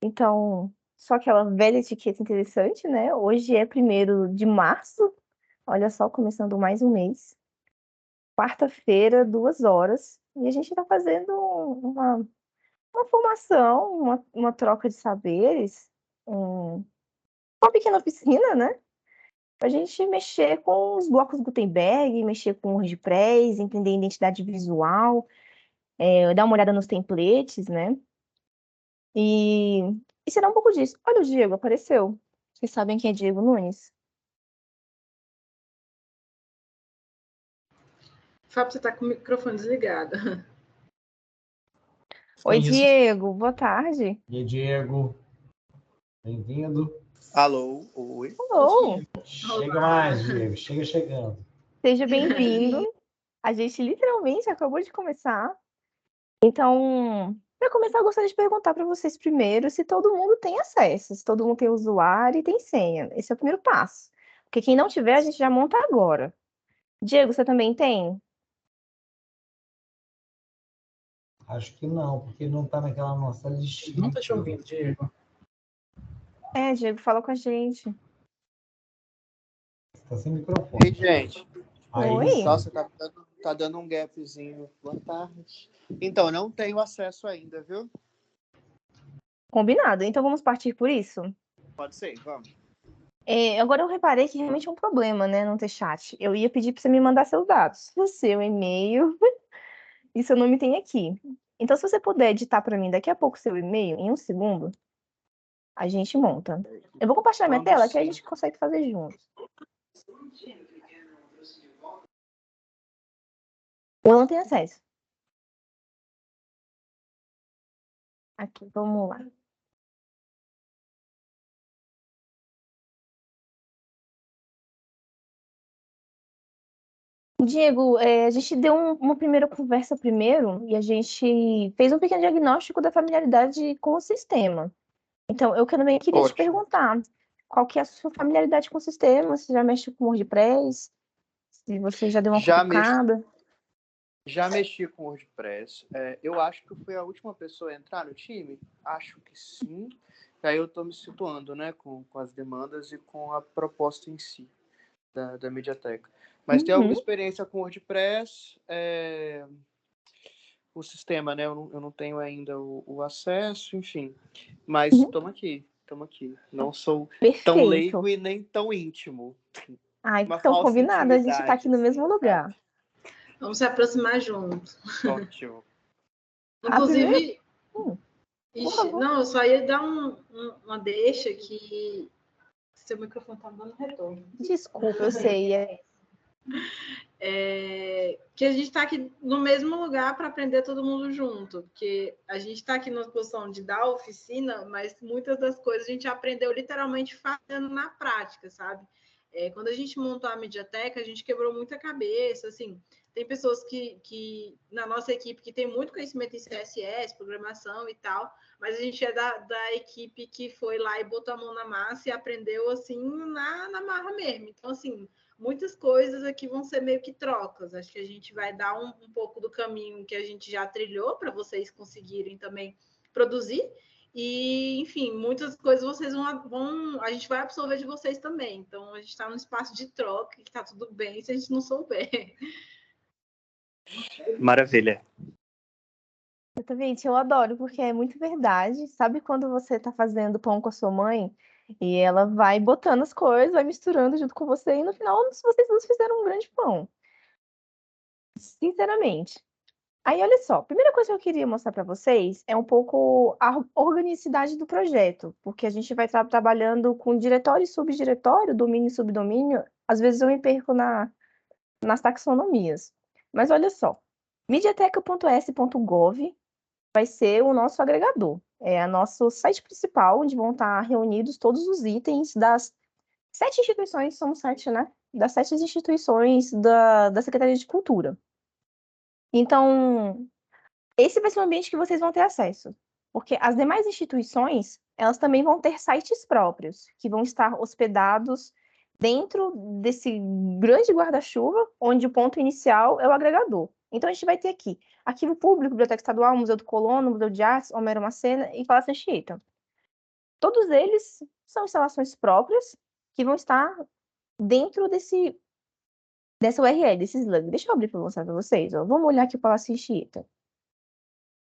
Então, só aquela velha etiqueta interessante, né? Hoje é 1º de março, olha só, começando mais um mês. Quarta-feira, 2 horas, e a gente está fazendo uma formação, uma troca de saberes, uma pequena oficina, né? Para a gente mexer com os blocos Gutenberg, mexer com o WordPress, entender a identidade visual, dar uma olhada nos templates, né? E, e será um pouco disso. Olha, o Diego apareceu. Vocês sabem quem é Diego Nunes? Fábio, você está com o microfone desligado. Oi, Isso. Diego, boa tarde. E aí, Diego, bem-vindo. Alô, oi. Alô, Chega mais, Diego, chega chegando. seja bem-vindo. A gente literalmente acabou de começar. Então, para começar, eu gostaria de perguntar para vocês primeiro se todo mundo tem acesso, se todo mundo tem usuário e tem senha. Esse é o primeiro passo. Porque quem não tiver, a gente já monta agora. Diego, você também tem? Acho que não, porque não está naquela nossa listinha. Não tá te ouvindo, Diego. Diego, fala com a gente. Está sem microfone. Ei, gente. Aí, Oi? sim. Nossa, tá dando um gapzinho. Boa tarde. Então, não tenho acesso ainda, viu? Combinado. Então vamos partir por isso? Pode ser, vamos. Agora eu reparei que realmente é um problema, né, não ter chat. Eu ia pedir para você me mandar seus dados, o seu e-mail e seu nome tem aqui. Então, se você puder editar para mim daqui a pouco seu e-mail, em 1 segundo, a gente monta. Eu vou compartilhar minha Vamos tela, que aí a sim. gente consegue fazer juntos. O Alan tem acesso. Aqui, vamos lá. Diego, a gente deu uma primeira conversa primeiro e a gente fez um pequeno diagnóstico da familiaridade com o sistema. Então, eu também queria te Ótimo. perguntar, qual que é a sua familiaridade com o sistema? Você já mexe com WordPress? Se você já deu uma Já cutucada? Já mexi com o WordPress. Eu acho que eu fui a última pessoa a entrar no time. Acho que sim. Aí eu estou me situando, né, com as demandas e com a proposta em si da Mediateca. Mas tenho alguma experiência com WordPress. O sistema, né? Eu não tenho ainda o acesso, enfim. Mas estamos aqui. Não sou tão Perfeito. leigo e nem tão íntimo. Uma Então falsa combinado, a gente está intimidade, aqui no mesmo assim, lugar. sabe? Vamos se aproximar juntos. Ótimo. Inclusive, por favor. não, eu só ia dar uma deixa que seu microfone tá dando retorno. Desculpa, eu sei. Que a gente está aqui no mesmo lugar para aprender todo mundo junto, porque a gente está aqui na posição de dar oficina, mas muitas das coisas a gente aprendeu literalmente fazendo na prática, sabe? Quando a gente montou a Mediateca, a gente quebrou muita cabeça, assim, tem pessoas que na nossa equipe que tem muito conhecimento em CSS, programação e tal, mas a gente é da equipe que foi lá e botou a mão na massa e aprendeu, assim, na marra mesmo. Então, assim, muitas coisas aqui vão ser meio que trocas. Acho que a gente vai dar um pouco do caminho que a gente já trilhou para vocês conseguirem também produzir. E, enfim, muitas coisas vocês vão. A gente vai absorver de vocês também. Então, a gente está num espaço de troca, que está tudo bem se a gente não souber. Maravilha. Exatamente, eu adoro, porque é muito verdade. Sabe quando você está fazendo pão com a sua mãe e ela vai botando as coisas, vai misturando junto com você, e no final vocês duas fizeram um grande pão. Sinceramente. Aí, olha só, a primeira coisa que eu queria mostrar para vocês é um pouco a organicidade do projeto, porque a gente vai estar trabalhando com diretório e subdiretório, domínio e subdomínio. Às vezes eu me perco nas taxonomias. Mas olha só, mediateca.s.gov vai ser o nosso agregador. É o nosso site principal, onde vão estar reunidos todos os itens das 7 instituições, somos 7, né? Das 7 instituições da Secretaria de Cultura. Então, esse vai ser o ambiente que vocês vão ter acesso, porque as demais instituições, elas também vão ter sites próprios, que vão estar hospedados dentro desse grande guarda-chuva, onde o ponto inicial é o agregador. Então, a gente vai ter aqui Arquivo Público, Biblioteca Estadual, Museu do Colono, Museu de Artes, Homero Macena e Palácio Anchieta. Todos eles são instalações próprias que vão estar dentro dessa URL, desse slug. Deixa eu abrir para mostrar para vocês. Ó. Vamos olhar aqui o Palácio Anchieta.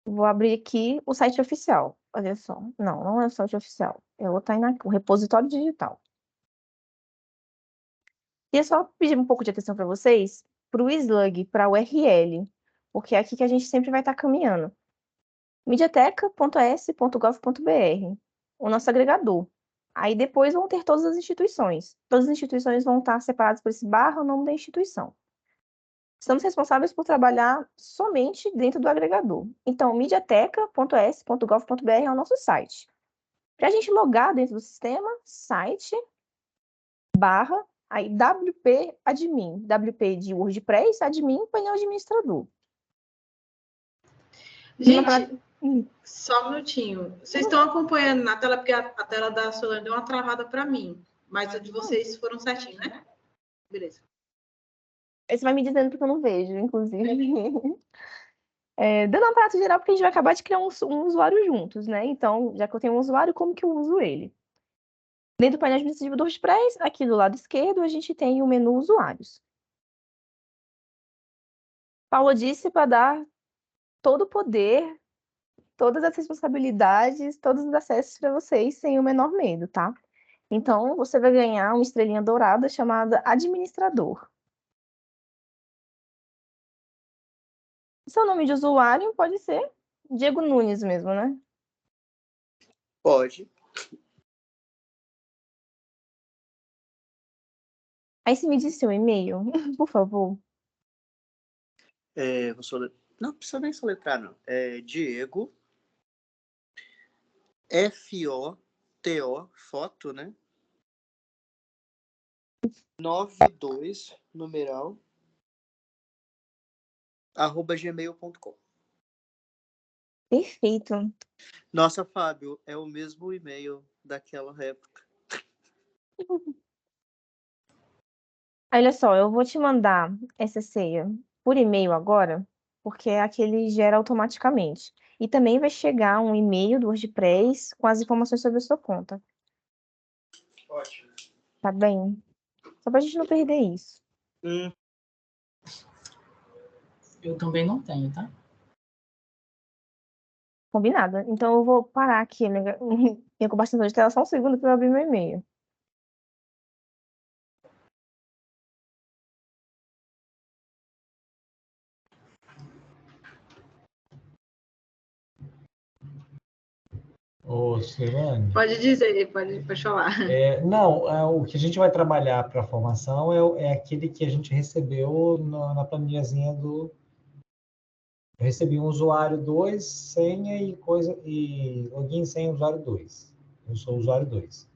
Vou abrir aqui o site oficial. Olha só. Não, não é o site oficial. É o repositório digital. E é só pedir um pouco de atenção para vocês para o slug, para a URL, porque é aqui que a gente sempre vai estar caminhando. mediateca.es.gov.br, o nosso agregador. Aí depois vão ter todas as instituições. Todas as instituições vão estar separadas por esse barra, o nome da instituição. Estamos responsáveis por trabalhar somente dentro do agregador. Então, mediateca.es.gov.br é o nosso site. Para a gente logar dentro do sistema, site, barra, aí WP admin. WP de WordPress, admin, painel administrador. Gente, só um minutinho. Vocês estão acompanhando na tela, porque a tela da Solane deu uma travada para mim. Mas a de vocês foram certinho, né? Beleza. Você vai me dizendo porque eu não vejo, inclusive. Dando um prato geral, porque a gente vai acabar de criar um usuário juntos, né? Então, já que eu tenho um usuário, como que eu uso ele? Dentro do painel administrativo do WordPress, aqui do lado esquerdo, a gente tem o menu usuários. Paulo disse para dar todo o poder, todas as responsabilidades, todos os acessos para vocês sem o menor medo, tá? Então, você vai ganhar uma estrelinha dourada chamada administrador. Seu nome de usuário pode ser Diego Nunes mesmo, né? Pode. Aí você me diz seu e-mail, por favor. Não precisa nem soletrar, não. É Diego, F-O-T-O, foto, né? 92, numeral, @gmail.com. Perfeito. Nossa, Fábio, é o mesmo e-mail daquela época. Olha só, eu vou te mandar essa ceia por e-mail agora, porque aquele gera automaticamente. E também vai chegar um e-mail do WordPress com as informações sobre a sua conta. Ótimo. Tá bem? Só pra gente não perder isso. Eu também não tenho, tá? Combinado. Então eu vou parar aqui minha compartilhação de tela só um segundo para eu abrir meu e-mail. Ô, Silane, Pode dizer, pode falar. o que a gente vai trabalhar para a formação é aquele que a gente recebeu na planilhazinha do... Eu recebi um usuário 2, senha e login sem usuário 2. Eu sou o usuário 2.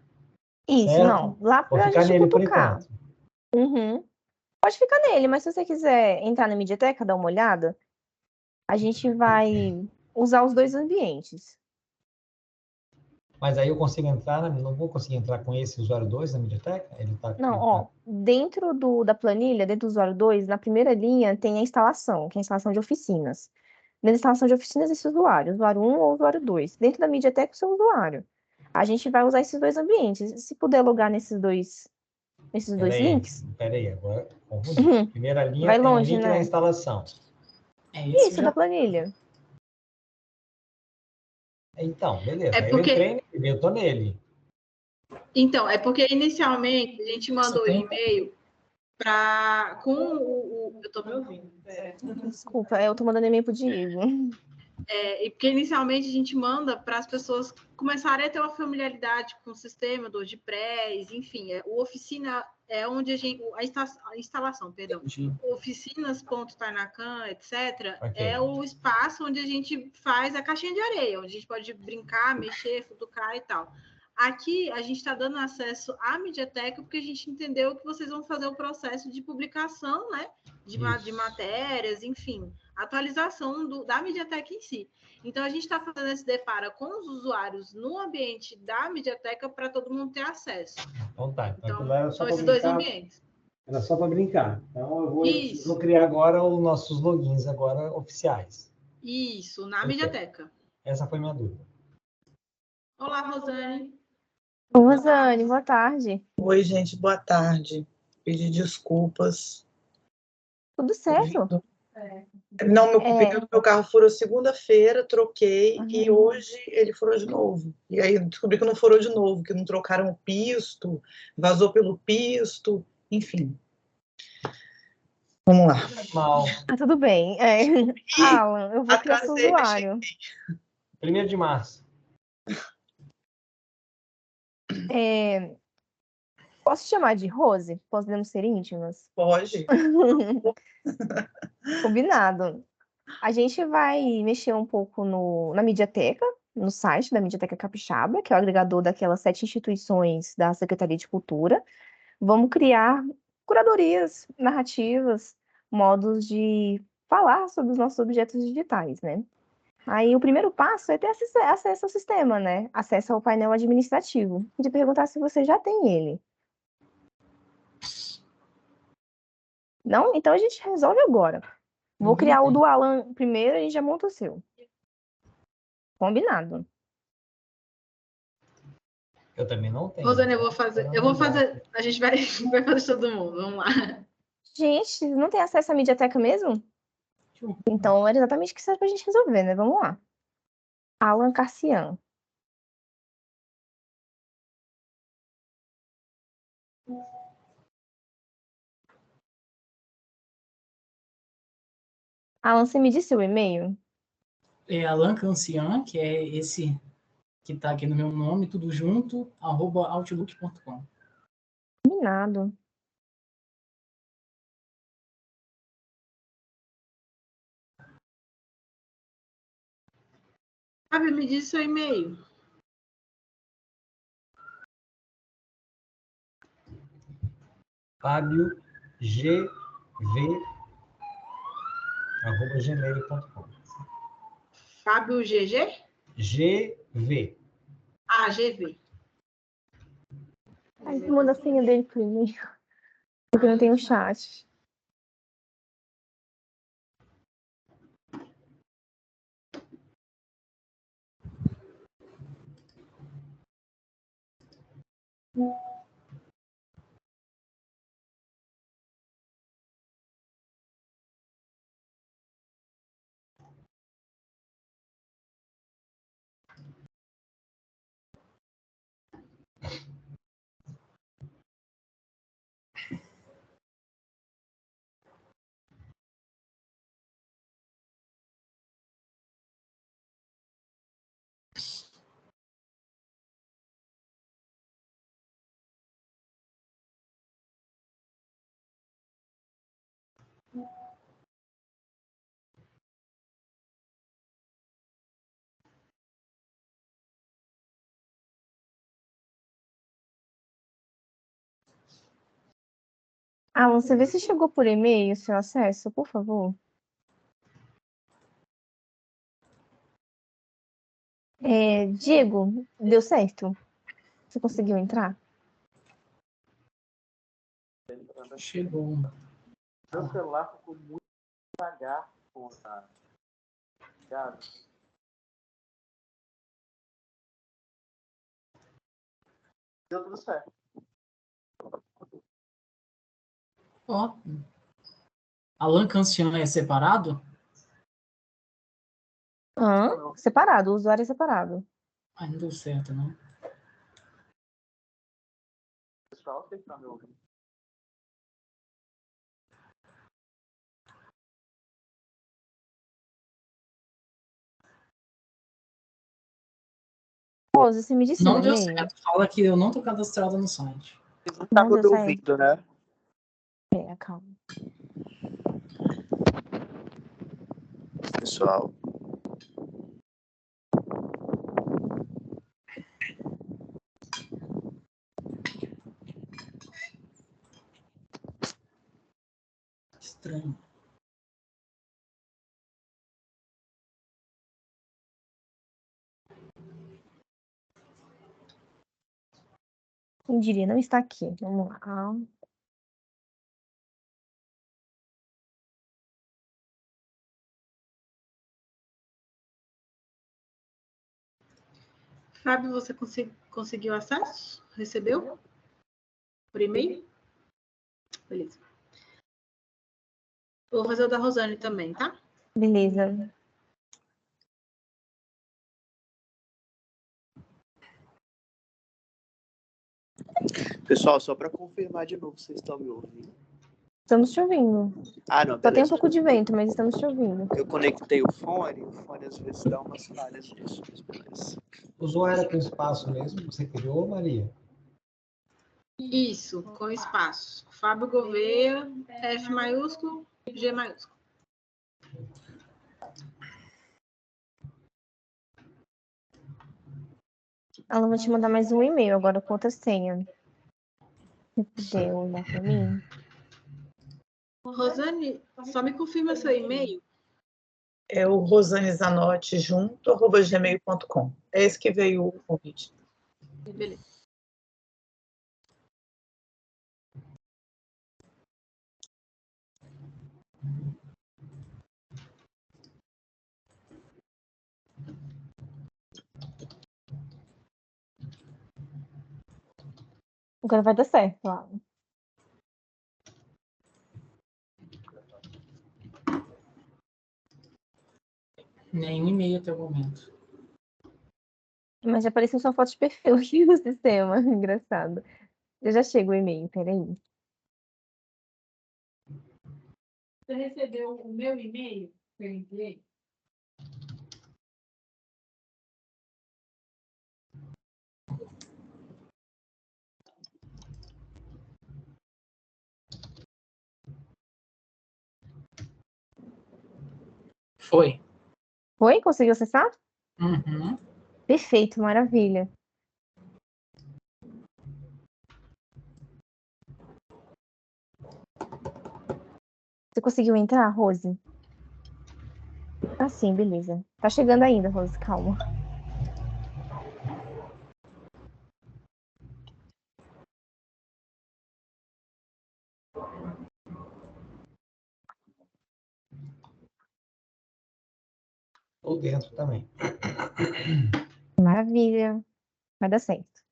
Isso, certo? não. Lá Vou pra ficar gente nele por cutucar. enquanto. Uhum. Pode ficar nele, mas se você quiser entrar na Mediateca, dar uma olhada, a gente vai usar os dois ambientes. Mas aí eu consigo entrar, não vou conseguir entrar com esse usuário 2 na Mediateca? Não, ó, dentro da planilha, dentro do usuário 2, na primeira linha tem a instalação, que é a instalação de oficinas. Dentro da instalação de oficinas, esse usuário 1 ou usuário 2. Dentro da Mediateca, o seu usuário. A gente vai usar esses dois ambientes. Se puder logar nesses dois links. Peraí, agora confundi. Primeira linha vai tem longe, o link né? da instalação. Isso, da planilha. Então, beleza. É porque... Eu entrei nele, eu tô nele. Então, é porque inicialmente a gente mandou o e-mail eu tô me ouvindo. Desculpa, eu tô mandando e-mail pro Diego. E porque inicialmente a gente manda para as pessoas começarem a ter uma familiaridade com o sistema do WordPress, enfim, o oficina é onde a instalação, perdão, oficinas.tarnacan, etc., é o espaço onde a gente faz a caixinha de areia, onde a gente pode brincar, mexer, futucar e tal. Aqui a gente está dando acesso à Mediateca porque a gente entendeu que vocês vão fazer o processo de publicação, né? De matérias, enfim, atualização da Mediateca em si. Então, a gente está fazendo esse deparo com os usuários no ambiente da Mediateca para todo mundo ter acesso. Então tá. Então são esses dois ambientes. Era só para brincar. Então, eu vou criar agora os nossos logins agora oficiais. Isso, na Mediateca. Essa foi minha dúvida. Olá, Rosane. Rosane, boa tarde. Oi, gente, boa tarde. Pedir desculpas. Tudo certo? Não, o É, pneu do meu carro furou segunda-feira, troquei e Uhum. hoje ele furou de novo. E aí eu descobri que não furou de novo, que não trocaram o pisto, vazou pelo pisto, enfim. Vamos lá. Mal. Tudo bem. Alan, eu vou criar seu Atrasei, mas usuário. 1º de março. É, posso te chamar de Rose? Podemos ser íntimas? pode. Combinado. A gente vai mexer um pouco na Mediateca, no site da Mediateca Capixaba, que é o agregador daquelas 7 instituições da Secretaria de Cultura. Vamos criar curadorias, narrativas, modos de falar sobre os nossos objetos digitais, né? Aí o primeiro passo é ter acesso ao sistema, né? Acesso ao painel administrativo. Queria perguntar se você já tem ele. Não? Então a gente resolve agora. Vou criar o do Alan primeiro e a gente já monta o seu. Combinado. Eu também não tenho. Rosane, eu vou fazer, a gente vai fazer todo mundo, vamos lá. Gente, não tem acesso à Mediateca mesmo? Então era exatamente o que serve pra gente resolver, né? Vamos lá. Alan Carcian. Alan, você me disse seu e-mail? É Alan Cancian, que é esse que está aqui no meu nome, tudo junto, @outlook.com. Combinado. Fábio, me diz seu e-mail. FábioGV@gmail.com. Fábio GG? GV. Ah, GV. Aí você manda a senha dele por e-mail, porque não tem o chat. Alan, você vê se chegou por e-mail o seu acesso, por favor? Diego, deu certo? Você conseguiu entrar? Chegou. Meu celular ficou muito devagar, porra. Cara. Deu tudo certo. Ó, Alan Cancian é separado? Separado, o usuário é separado. Ah, não deu certo, não. Pessoal, vocês estão me ouvindo? Rose, você me disse seu Não deu e-mail? certo. Fala que eu não tô cadastrado no site. Vocês não Não estavam deu me certo. ouvindo, né? Calma. Pessoal. Estranho. Quem diria, não está aqui. Vamos lá. Fábio, você conseguiu acesso? Recebeu? Por e-mail? Beleza. Eu vou fazer o da Rosane também, tá? Beleza. Pessoal, só para confirmar de novo, vocês estão me ouvindo? Estamos te ouvindo. Ah, não, Só tem um beleza. pouco de vento, mas estamos te ouvindo. Eu conectei o fone às vezes dá umas falhas disso, mas beleza. O usuário com espaço mesmo, você criou, Maria? Isso, com espaço. Fábio Gouveia, F maiúsculo, G maiúsculo. Ela vai te mandar mais um e-mail agora com outra senha. Você poder olhar para mim? Rosane, só me confirma seu e-mail. É o rosanezanote@gmail.com. É esse que veio o convite. Beleza. Agora vai dar certo, lá. Nenhum e-mail até o momento. Mas já apareceu sua foto de perfil aqui no sistema. Engraçado. Eu já chego o e-mail, peraí. Você recebeu o meu e-mail que eu enviei? Foi. Foi? Conseguiu acessar? Uhum. Perfeito, maravilha. Você conseguiu entrar, Rose? Ah, sim, beleza. Tá chegando ainda, Rose, calma. Ou dentro também. Maravilha. Vai dar certo.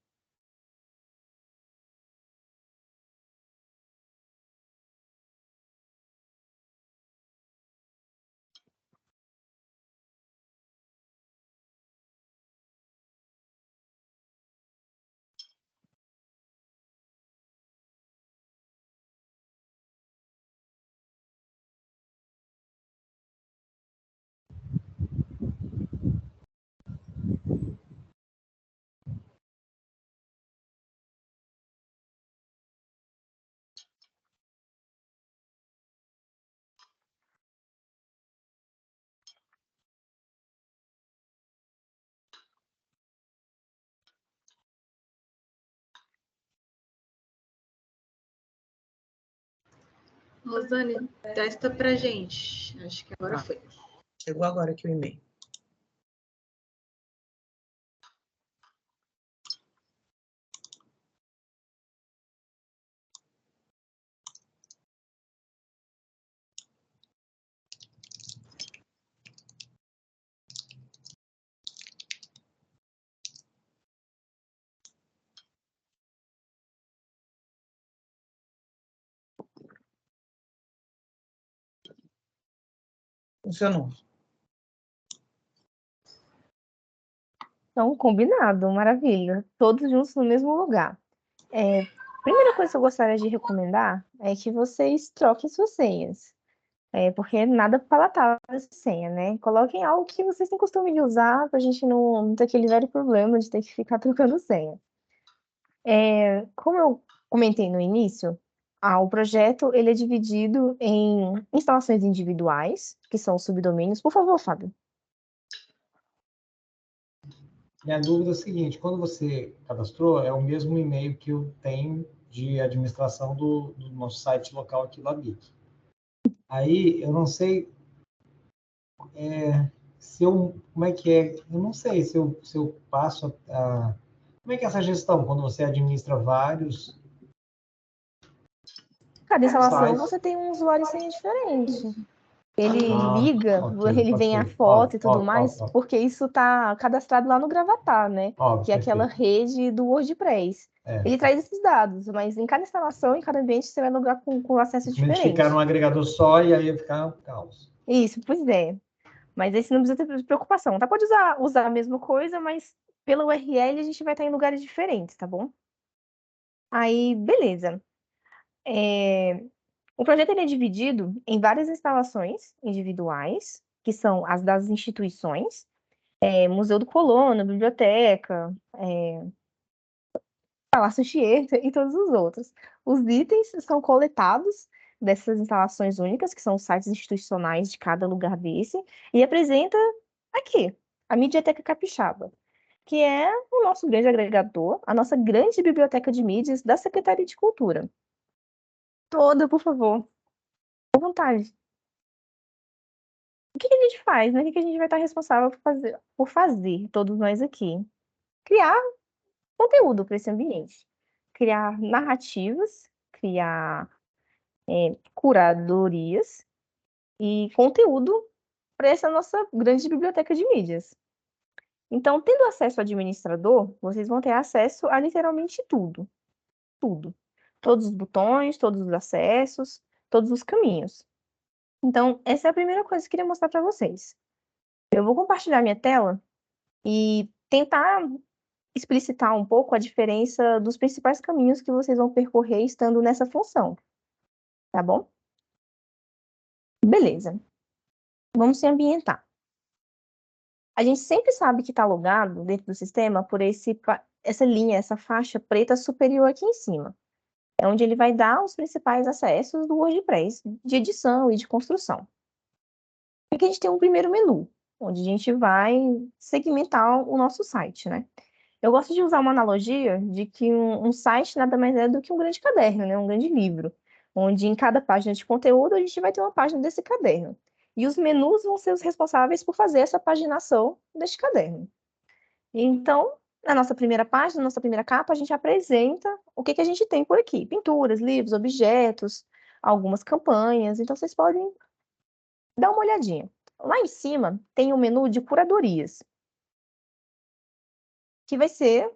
Rosane, testa pra gente. Acho que agora foi. Chegou agora aqui o e-mail. Funcionou. Então, combinado, maravilha. Todos juntos no mesmo lugar. Primeira coisa que eu gostaria de recomendar é que vocês troquem suas senhas. Porque é nada palatável essa senha, né? Coloquem algo que vocês têm costume de usar para a gente não ter aquele velho problema de ter que ficar trocando senha. Como eu comentei no início, o projeto ele é dividido em instalações individuais, que são os subdomínios. Por favor, Fábio. Minha dúvida é a seguinte, quando você cadastrou, é o mesmo e-mail que eu tenho de administração do nosso site local aqui, Labic. Aí, eu não sei como é que é, eu não sei se eu passo a... Como é que é essa gestão, quando você administra vários Cada instalação sites? você tem um usuário e senha diferente. Ele Ah, liga, ok, ele vem a ok. foto e tudo Ó, mais, ó, ó. porque isso tá cadastrado lá no Gravatar, né? Ó, Que é aquela perfeito. rede do WordPress. É. Ele traz esses dados, mas em cada instalação, em cada ambiente, você vai logar com acesso Se a gente ficar num diferente. agregador só, e aí ia ficar um caos. Isso, pois é. Mas esse não precisa ter preocupação, tá? Pode usar a mesma coisa, mas pela URL a gente vai estar em lugares diferentes, tá bom? Aí, beleza. É, O projeto ele é dividido em várias instalações individuais, que são as das instituições, Museu do Colono, biblioteca, Palácio Anchieta e todos os outros. Os itens são coletados dessas instalações únicas, que são os sites institucionais de cada lugar desse, e apresenta aqui, a Mediateca Capixaba, que é o nosso grande agregador, a nossa grande biblioteca de mídias da Secretaria de Cultura. Toda, por favor, à vontade. O que que a gente faz, né? O que que a gente vai estar responsável por fazer, todos nós aqui? Criar conteúdo para esse ambiente. Criar narrativas, criar curadorias e conteúdo para essa nossa grande biblioteca de mídias. Então, tendo acesso ao administrador, vocês vão ter acesso a literalmente tudo. Tudo. Todos os botões, todos os acessos, todos os caminhos. Então, essa é a primeira coisa que eu queria mostrar para vocês. Eu vou compartilhar minha tela e tentar explicitar um pouco a diferença dos principais caminhos que vocês vão percorrer estando nessa função, tá bom? Beleza. Vamos se ambientar. A gente sempre sabe que está logado dentro do sistema por essa linha, essa faixa preta superior aqui em cima. É onde ele vai dar os principais acessos do WordPress de edição e de construção. Aqui a gente tem um primeiro menu, onde a gente vai segmentar o nosso site, né? Eu gosto de usar uma analogia de que um site nada mais é do que um grande caderno, né? Um grande livro, onde em cada página de conteúdo a gente vai ter uma página desse caderno. E os menus vão ser os responsáveis por fazer essa paginação deste caderno. Então, na nossa primeira página, na nossa primeira capa, a gente apresenta o que que a gente tem por aqui: pinturas, livros, objetos, algumas campanhas. Então, vocês podem dar uma olhadinha. Lá em cima tem o menu de curadorias, que vai ser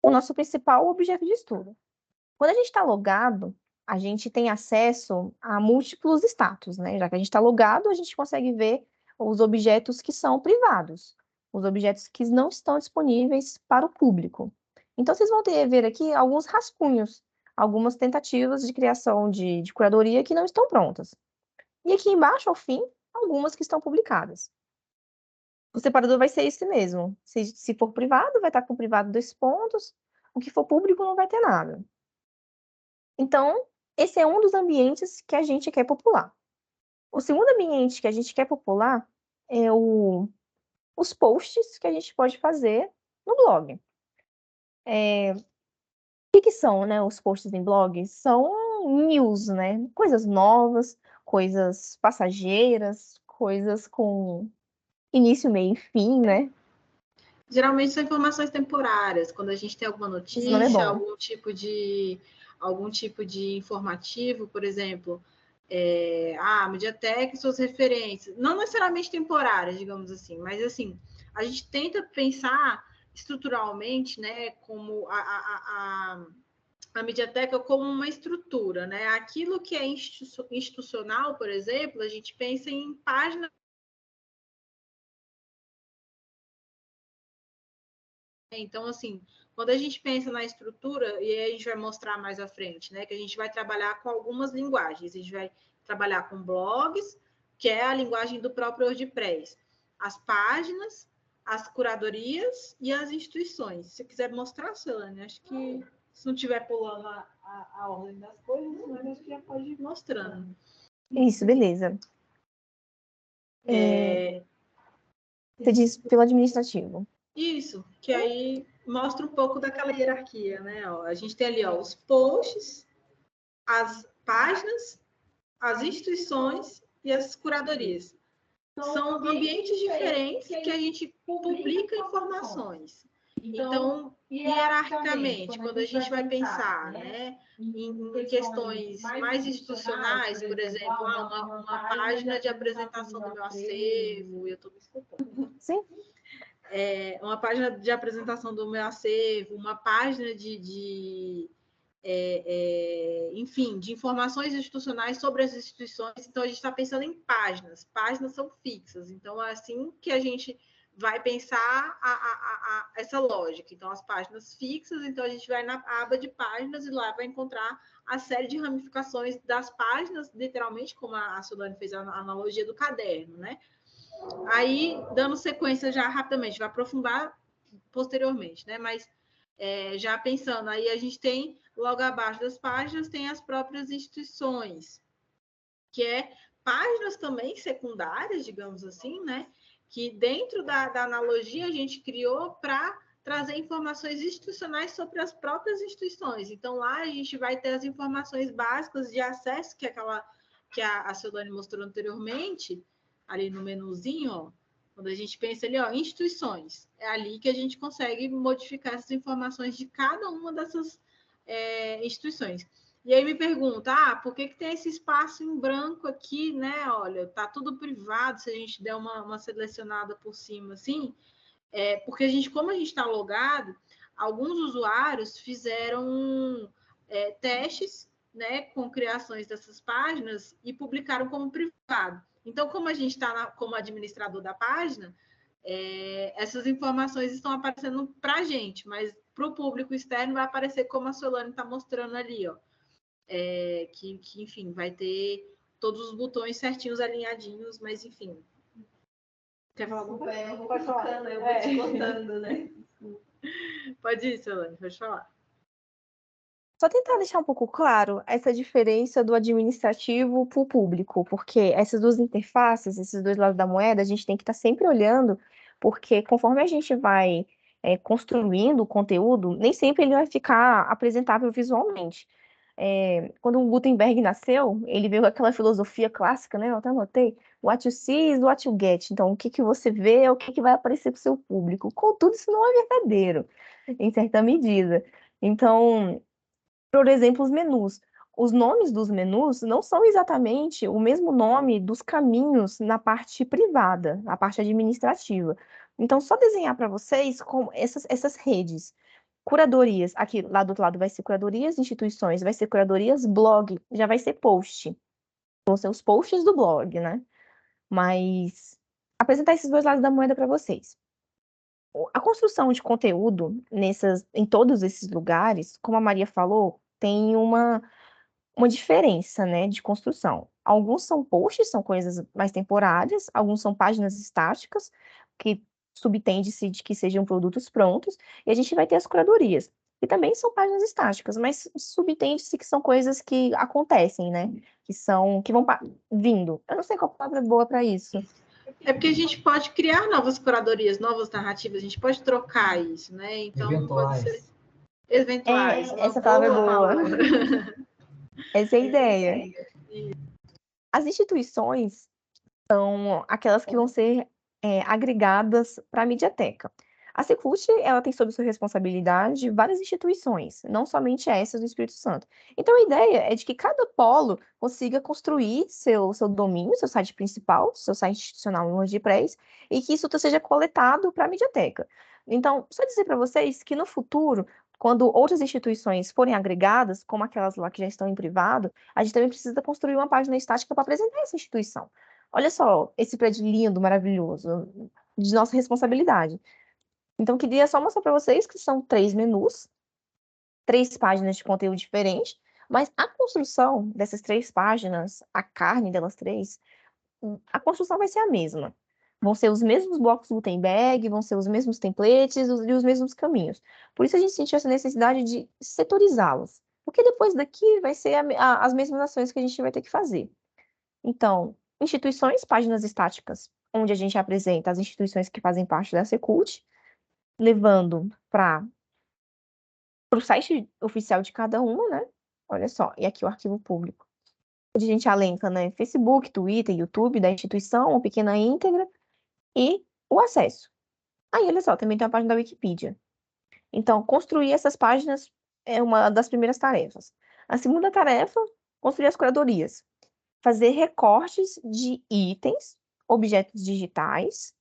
o nosso principal objeto de estudo. Quando a gente está logado, a gente tem acesso a múltiplos status, né? Já que a gente está logado, a gente consegue ver os objetos que são privados, os objetos que não estão disponíveis para o público. Então, vocês vão ver aqui alguns rascunhos, algumas tentativas de criação de curadoria que não estão prontas. E aqui embaixo, ao fim, algumas que estão publicadas. O separador vai ser esse mesmo. Se for privado, vai estar com privado 2 pontos. O que for público não vai ter nada. Então, esse é um dos ambientes que a gente quer popular. O segundo ambiente que a gente quer popular é os posts que a gente pode fazer no blog. O que são, né, os posts em blog? São news, né? Coisas novas, coisas passageiras, coisas com início, meio e fim, né? Geralmente são informações temporárias, quando a gente tem alguma Isso não é notícia, bom. algum tipo de informativo, por exemplo, Mediateca e suas referências, não necessariamente temporárias, digamos assim, mas assim, a gente tenta pensar estruturalmente, né, como a Mediateca como uma estrutura, né? Aquilo que é institucional, por exemplo, a gente pensa em páginas. Então, assim, quando a gente pensa na estrutura, e aí a gente vai mostrar mais à frente, né, que a gente vai trabalhar com algumas linguagens. A gente vai trabalhar com blogs, que é a linguagem do próprio WordPress, as páginas, as curadorias e as instituições. Se você quiser mostrar, Celane, acho que se não estiver pulando a ordem das coisas, mas acho que já pode ir mostrando. Isso, beleza. Você diz pelo administrativo. Isso, que aí mostra um pouco daquela hierarquia, né? Ó, a gente tem ali os posts, as páginas, as instituições e as curadorias. São ambientes diferentes que a gente publica informações. Então, hierarquicamente, quando a gente vai pensar, né, em questões mais institucionais, por exemplo, uma página de apresentação do meu acervo, eu estou me escutando. Sim. Uma página de apresentação do meu acervo, uma página enfim, de informações institucionais sobre as instituições. Então, a gente está pensando em páginas. Páginas são fixas. Então, é assim que a gente vai pensar essa lógica. Então, as páginas fixas, então a gente vai na aba de páginas e lá vai encontrar a série de ramificações das páginas, literalmente, como a Solane fez a analogia do caderno, né? Aí, dando sequência já rapidamente, vai aprofundar posteriormente, né? Mas já pensando, aí a gente tem, logo abaixo das páginas, tem as próprias instituições, que é páginas também secundárias, digamos assim, né? Que dentro da analogia a gente criou para trazer informações institucionais sobre as próprias instituições. Então, lá a gente vai ter as informações básicas de acesso que a Solane mostrou anteriormente, ali no menuzinho, ó. Quando a gente pensa ali, ó, instituições, é ali que a gente consegue modificar essas informações de cada uma dessas instituições. E aí me pergunta, por que tem esse espaço em branco aqui, né? Olha, tá tudo privado, se a gente der uma selecionada por cima, assim, porque como a gente está logado, alguns usuários fizeram testes, né, com criações dessas páginas e publicaram como privado. Então, como a gente está como administrador da página, essas informações estão aparecendo para a gente, mas para o público externo vai aparecer como a Solane está mostrando ali, ó. Que, enfim, vai ter todos os botões certinhos, alinhadinhos, mas, enfim. Quer falar alguma coisa? Eu vou ficando, eu vou te contando, né? Pode ir, Solane, pode falar. Só tentar deixar um pouco claro essa diferença do administrativo para o público, porque essas duas interfaces, esses dois lados da moeda, a gente tem que estar sempre olhando, porque conforme a gente vai construindo o conteúdo, nem sempre ele vai ficar apresentável visualmente. Quando o Gutenberg nasceu, ele veio com aquela filosofia clássica, né? Eu até anotei, what you see is what you get. Então, o que você vê é o que vai aparecer para o seu público. Contudo, isso não é verdadeiro, em certa medida. Então, por exemplo, os menus. Os nomes dos menus não são exatamente o mesmo nome dos caminhos na parte privada, na parte administrativa. Então, só desenhar para vocês como essas redes. Curadorias, aqui lá do outro lado vai ser curadorias, instituições, vai ser curadorias, blog, já vai ser post. Vão ser os posts do blog, né? Mas apresentar esses dois lados da moeda para vocês. A construção de conteúdo em todos esses lugares, como a Maria falou, tem uma diferença, né, de construção. Alguns são posts, são coisas mais temporárias, alguns são páginas estáticas, que subtende-se de que sejam produtos prontos, e a gente vai ter as curadorias, que também são páginas estáticas, mas subtende-se que são coisas que acontecem, né, que vão vindo. Eu não sei qual palavra é boa para isso. É porque a gente pode criar novas curadorias, novas narrativas, a gente pode trocar isso, né? Então, Eventuais. pode ser eventuais. Essa palavra é boa. Essa é a ideia. As instituições são aquelas que vão ser agregadas para a Mediateca. A Secult, ela tem sob sua responsabilidade várias instituições, não somente essas do Espírito Santo. Então, a ideia é de que cada polo consiga construir seu domínio, seu site principal, seu site institucional em WordPress, e que isso seja coletado para a Mediateca. Então, só dizer para vocês que no futuro, quando outras instituições forem agregadas, como aquelas lá que já estão em privado, a gente também precisa construir uma página estática para apresentar essa instituição. Olha só esse prédio lindo, maravilhoso, de nossa responsabilidade. Então, queria só mostrar para vocês que são 3 menus, 3 páginas de conteúdo diferente, mas a construção dessas 3 páginas, a carne delas 3, a construção vai ser a mesma. Vão ser os mesmos blocos Gutenberg, vão ser os mesmos templates e os mesmos caminhos. Por isso a gente sentiu essa necessidade de setorizá-las, porque depois daqui vai ser as mesmas ações que a gente vai ter que fazer. Então, instituições, páginas estáticas, onde a gente apresenta as instituições que fazem parte da Secult, levando para o site oficial de cada uma, né? Olha só, e aqui o arquivo público. Onde a gente alenca, né? Facebook, Twitter, YouTube da instituição, uma pequena íntegra e o acesso. Aí, olha só, também tem a página da Wikipedia. Então, construir essas páginas é uma das primeiras tarefas. A segunda tarefa, construir as curadorias. Fazer recortes de itens, objetos digitais,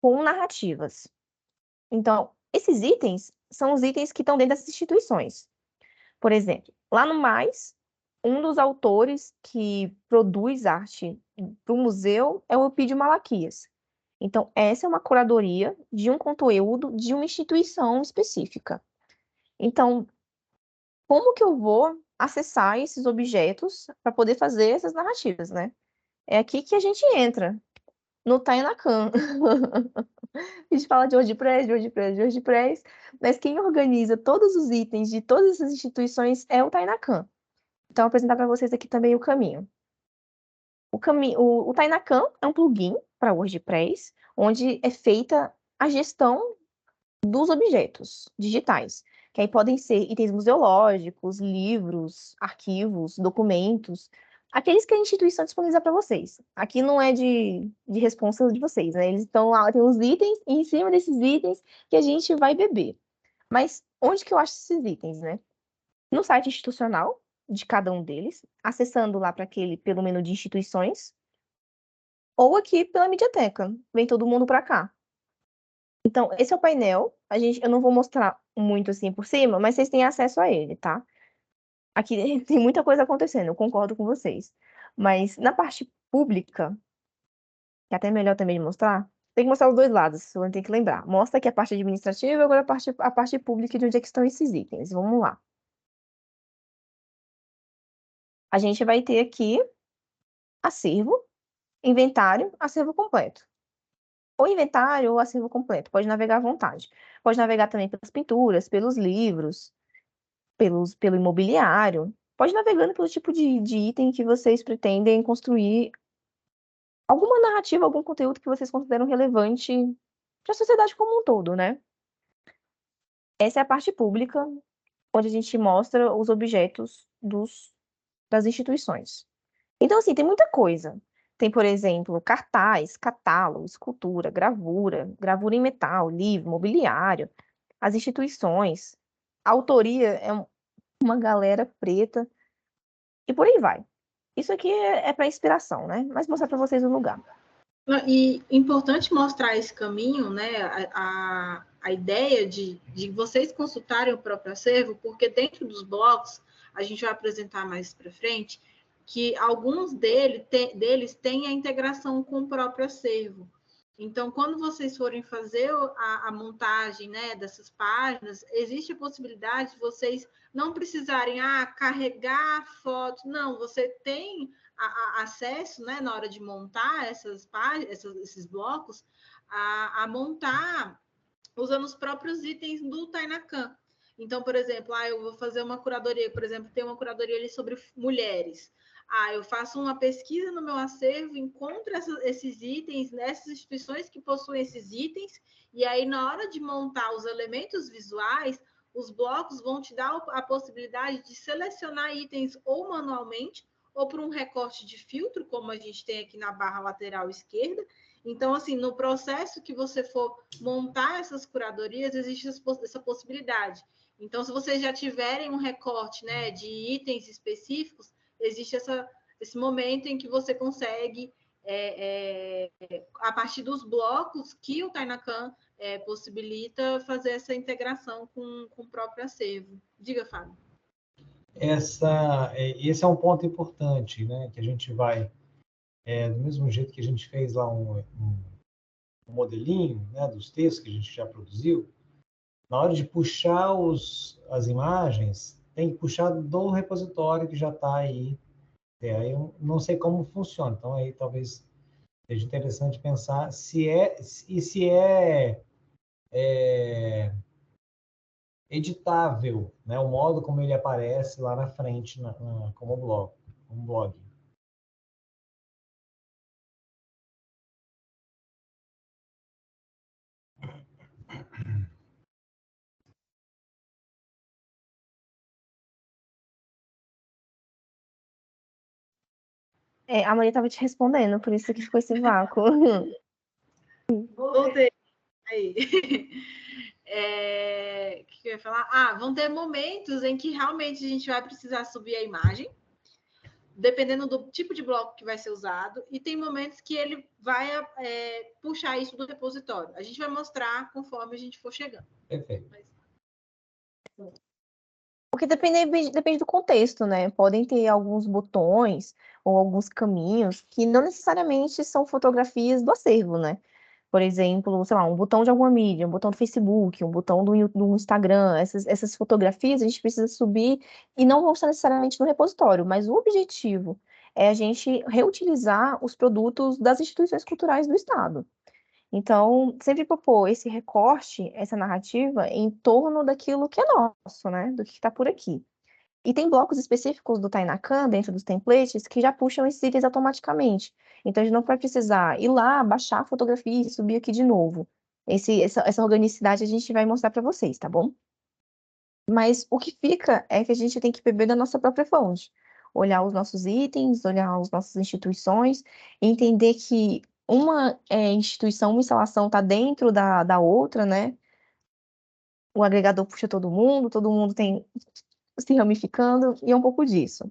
com narrativas. Então, esses itens são os itens que estão dentro das instituições. Por exemplo, lá no Mais, um dos autores que produz arte para o museu é o Eupídio Malaquias. Então, essa é uma curadoria de um conteúdo de uma instituição específica. Então, como que eu vou acessar esses objetos para poder fazer essas narrativas, né? É aqui que a gente entra, no Tainacan. A gente fala de WordPress, de WordPress, de WordPress, mas quem organiza todos os itens de todas essas instituições é o Tainacan. Então, vou apresentar para vocês aqui também o caminho. O Tainacan é um plugin para WordPress, onde é feita a gestão dos objetos digitais, que aí podem ser itens museológicos, livros, arquivos, documentos, aqueles que a instituição disponibiliza para vocês. Aqui não é de responsa de vocês, né? Eles estão lá, tem os itens, e em cima desses itens que a gente vai beber. Mas onde que eu acho esses itens, né? No site institucional de cada um deles, acessando lá pelo menu de instituições, ou aqui pela Mediateca. Vem todo mundo para cá. Então, esse é o painel. Eu não vou mostrar muito assim por cima, mas vocês têm acesso a ele, tá? Aqui tem muita coisa acontecendo, eu concordo com vocês. Mas na parte pública, que é até melhor também de mostrar, tem que mostrar os dois lados, você tem que lembrar. Mostra aqui a parte administrativa e agora a parte pública de onde é que estão esses itens. Vamos lá. A gente vai ter aqui acervo, inventário, acervo completo. Ou inventário ou acervo completo, pode navegar à vontade. Pode navegar também pelas pinturas, pelos livros, pelo imobiliário. Pode ir navegando pelo tipo de item que vocês pretendem construir alguma narrativa, algum conteúdo que vocês consideram relevante para a sociedade como um todo, né? Essa é a parte pública, onde a gente mostra os objetos das instituições. Então, assim, tem muita coisa. Tem, por exemplo, cartaz, catálogo, escultura, gravura em metal, livro, mobiliário, as instituições. A autoria é uma galera preta e por aí vai. Isso aqui é para inspiração, né? Mas mostrar para vocês o lugar. E importante mostrar esse caminho, né? A ideia de vocês consultarem o próprio acervo, porque dentro dos blocos, a gente vai apresentar mais para frente, que alguns deles têm a integração com o próprio acervo. Então, quando vocês forem fazer a montagem, né, dessas páginas, existe a possibilidade de vocês não precisarem carregar fotos. Não, você tem acesso, né, na hora de montar essas páginas, esses blocos, a montar usando os próprios itens do Tainacan. Então, por exemplo, eu vou fazer uma curadoria, por exemplo, tem uma curadoria ali sobre mulheres. Eu faço uma pesquisa no meu acervo, encontro esses itens nessas instituições que possuem esses itens, e aí, na hora de montar os elementos visuais, os blocos vão te dar a possibilidade de selecionar itens ou manualmente, ou por um recorte de filtro, como a gente tem aqui na barra lateral esquerda. Então, assim, no processo que você for montar essas curadorias, existe essa possibilidade. Então, se vocês já tiverem um recorte, né, de itens específicos, existe esse momento em que você consegue, a partir dos blocos que o Tainacan possibilita, fazer essa integração com o próprio acervo. Diga, Fábio. Esse é um ponto importante, né? Que a gente vai, do mesmo jeito que a gente fez lá um modelinho, né, dos textos que a gente já produziu, na hora de puxar as imagens, tem que puxar do repositório que já está aí. Aí eu não sei como funciona, então aí talvez seja interessante pensar se é editável, né, o modo como ele aparece lá na frente como blog. A Maria estava te respondendo, por isso que ficou esse vácuo. Voltei. Aí. que eu ia falar? Vão ter momentos em que realmente a gente vai precisar subir a imagem, dependendo do tipo de bloco que vai ser usado, e tem momentos que ele vai puxar isso do repositório. A gente vai mostrar conforme a gente for chegando. Perfeito. Porque depende do contexto, né? Podem ter alguns botões ou alguns caminhos que não necessariamente são fotografias do acervo, né? Por exemplo, sei lá, um botão de alguma mídia, um botão do Facebook, um botão do Instagram, essas fotografias a gente precisa subir e não vão estar necessariamente no repositório, mas o objetivo é a gente reutilizar os produtos das instituições culturais do Estado. Então, sempre propor esse recorte, essa narrativa em torno daquilo que é nosso, né? Do que está por aqui. E tem blocos específicos do Tainacan, dentro dos templates, que já puxam esses itens automaticamente. Então, a gente não vai precisar ir lá, baixar a fotografia e subir aqui de novo. Essa organicidade a gente vai mostrar para vocês, tá bom? Mas o que fica é que a gente tem que beber da nossa própria fonte. Olhar os nossos itens, olhar as nossas instituições, e entender que uma instituição, uma instalação está dentro da outra, né? O agregador puxa todo mundo tem se ramificando, e é um pouco disso.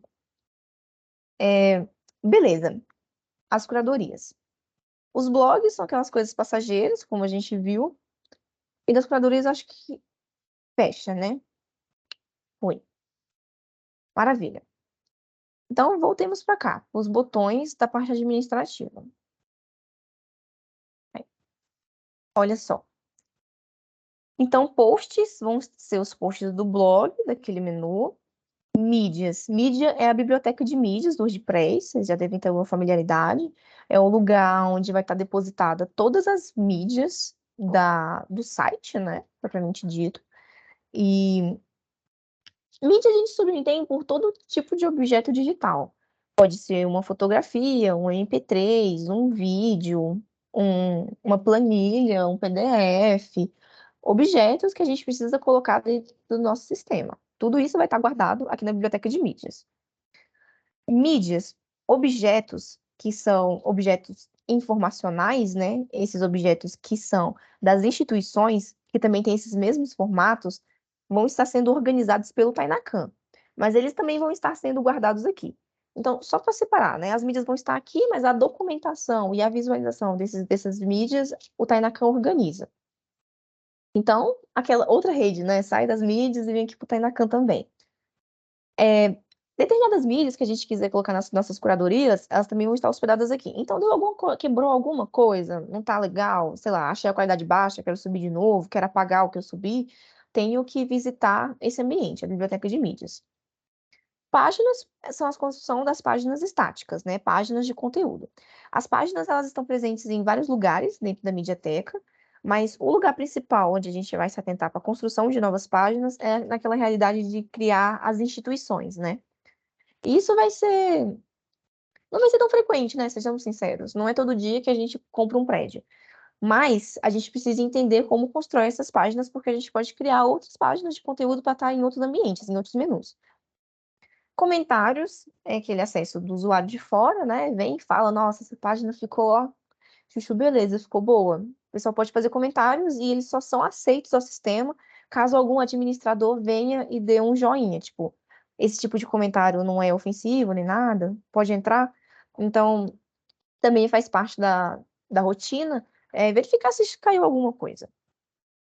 Beleza, as curadorias. Os blogs são aquelas coisas passageiras, como a gente viu, e das curadorias acho que fecha, né? Foi. Maravilha. Então, voltemos para cá, os botões da parte administrativa. Olha só. Então, posts vão ser os posts do blog, daquele menu. Mídias. Mídia é a biblioteca de mídias do WordPress, vocês já devem ter uma familiaridade. É o lugar onde vai estar depositada todas as mídias do site, né? Propriamente dito. E mídia a gente subentende por todo tipo de objeto digital. Pode ser uma fotografia, um MP3, um vídeo, uma planilha, um PDF, objetos que a gente precisa colocar dentro do nosso sistema. Tudo isso vai estar guardado aqui na biblioteca de mídias. Mídias, objetos que são objetos informacionais, né? Esses objetos que são das instituições, que também têm esses mesmos formatos, vão estar sendo organizados pelo Tainacan, mas eles também vão estar sendo guardados aqui. Então, só para separar, né? As mídias vão estar aqui, mas a documentação e a visualização dessas mídias, o Tainacan organiza. Então, aquela outra rede, né? Sai das mídias e vem aqui para o Tainacan também. Determinadas mídias que a gente quiser colocar nas nossas curadorias, elas também vão estar hospedadas aqui. Então, quebrou alguma coisa, não tá legal, sei lá, achei a qualidade baixa, quero subir de novo, quero apagar o que eu subi, tenho que visitar esse ambiente, a biblioteca de mídias. Páginas são a construção das páginas estáticas, né? Páginas de conteúdo. As páginas, elas estão presentes em vários lugares dentro da mediateca, mas o lugar principal onde a gente vai se atentar para a construção de novas páginas é naquela realidade de criar as instituições, né? E isso não vai ser tão frequente, né? Sejamos sinceros. Não é todo dia que a gente compra um prédio. Mas a gente precisa entender como constrói essas páginas, porque a gente pode criar outras páginas de conteúdo para estar em outros ambientes, em outros menus. Comentários é aquele acesso do usuário de fora, né? Vem e fala, nossa, essa página ficou, ó, chuchu, beleza, ficou boa. O pessoal pode fazer comentários e eles só são aceitos ao sistema caso algum administrador venha e dê um joinha, tipo, esse tipo de comentário não é ofensivo nem nada, pode entrar. Então, também faz parte da rotina verificar se caiu alguma coisa,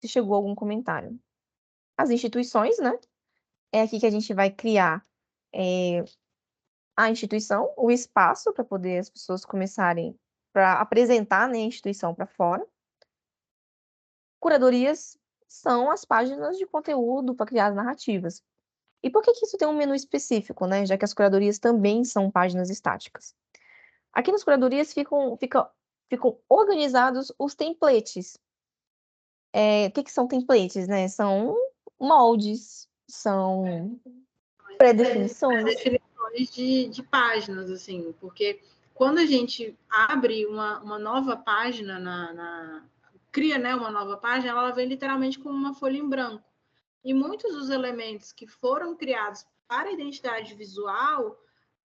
se chegou algum comentário. As instituições, né? É aqui que a gente vai criar a instituição, o espaço para poder as pessoas começarem para apresentar, né, a instituição para fora. Curadorias são as páginas de conteúdo para criar as narrativas. E por que isso tem um menu específico, né? Já que as curadorias também são páginas estáticas. Aqui nas curadorias ficam organizados os templates. O que são templates, né? São moldes, são pré-definições. Pré-definições de páginas, assim, porque quando a gente abre uma nova página, cria, né, uma nova página, ela vem literalmente com uma folha em branco. E muitos dos elementos que foram criados para a identidade visual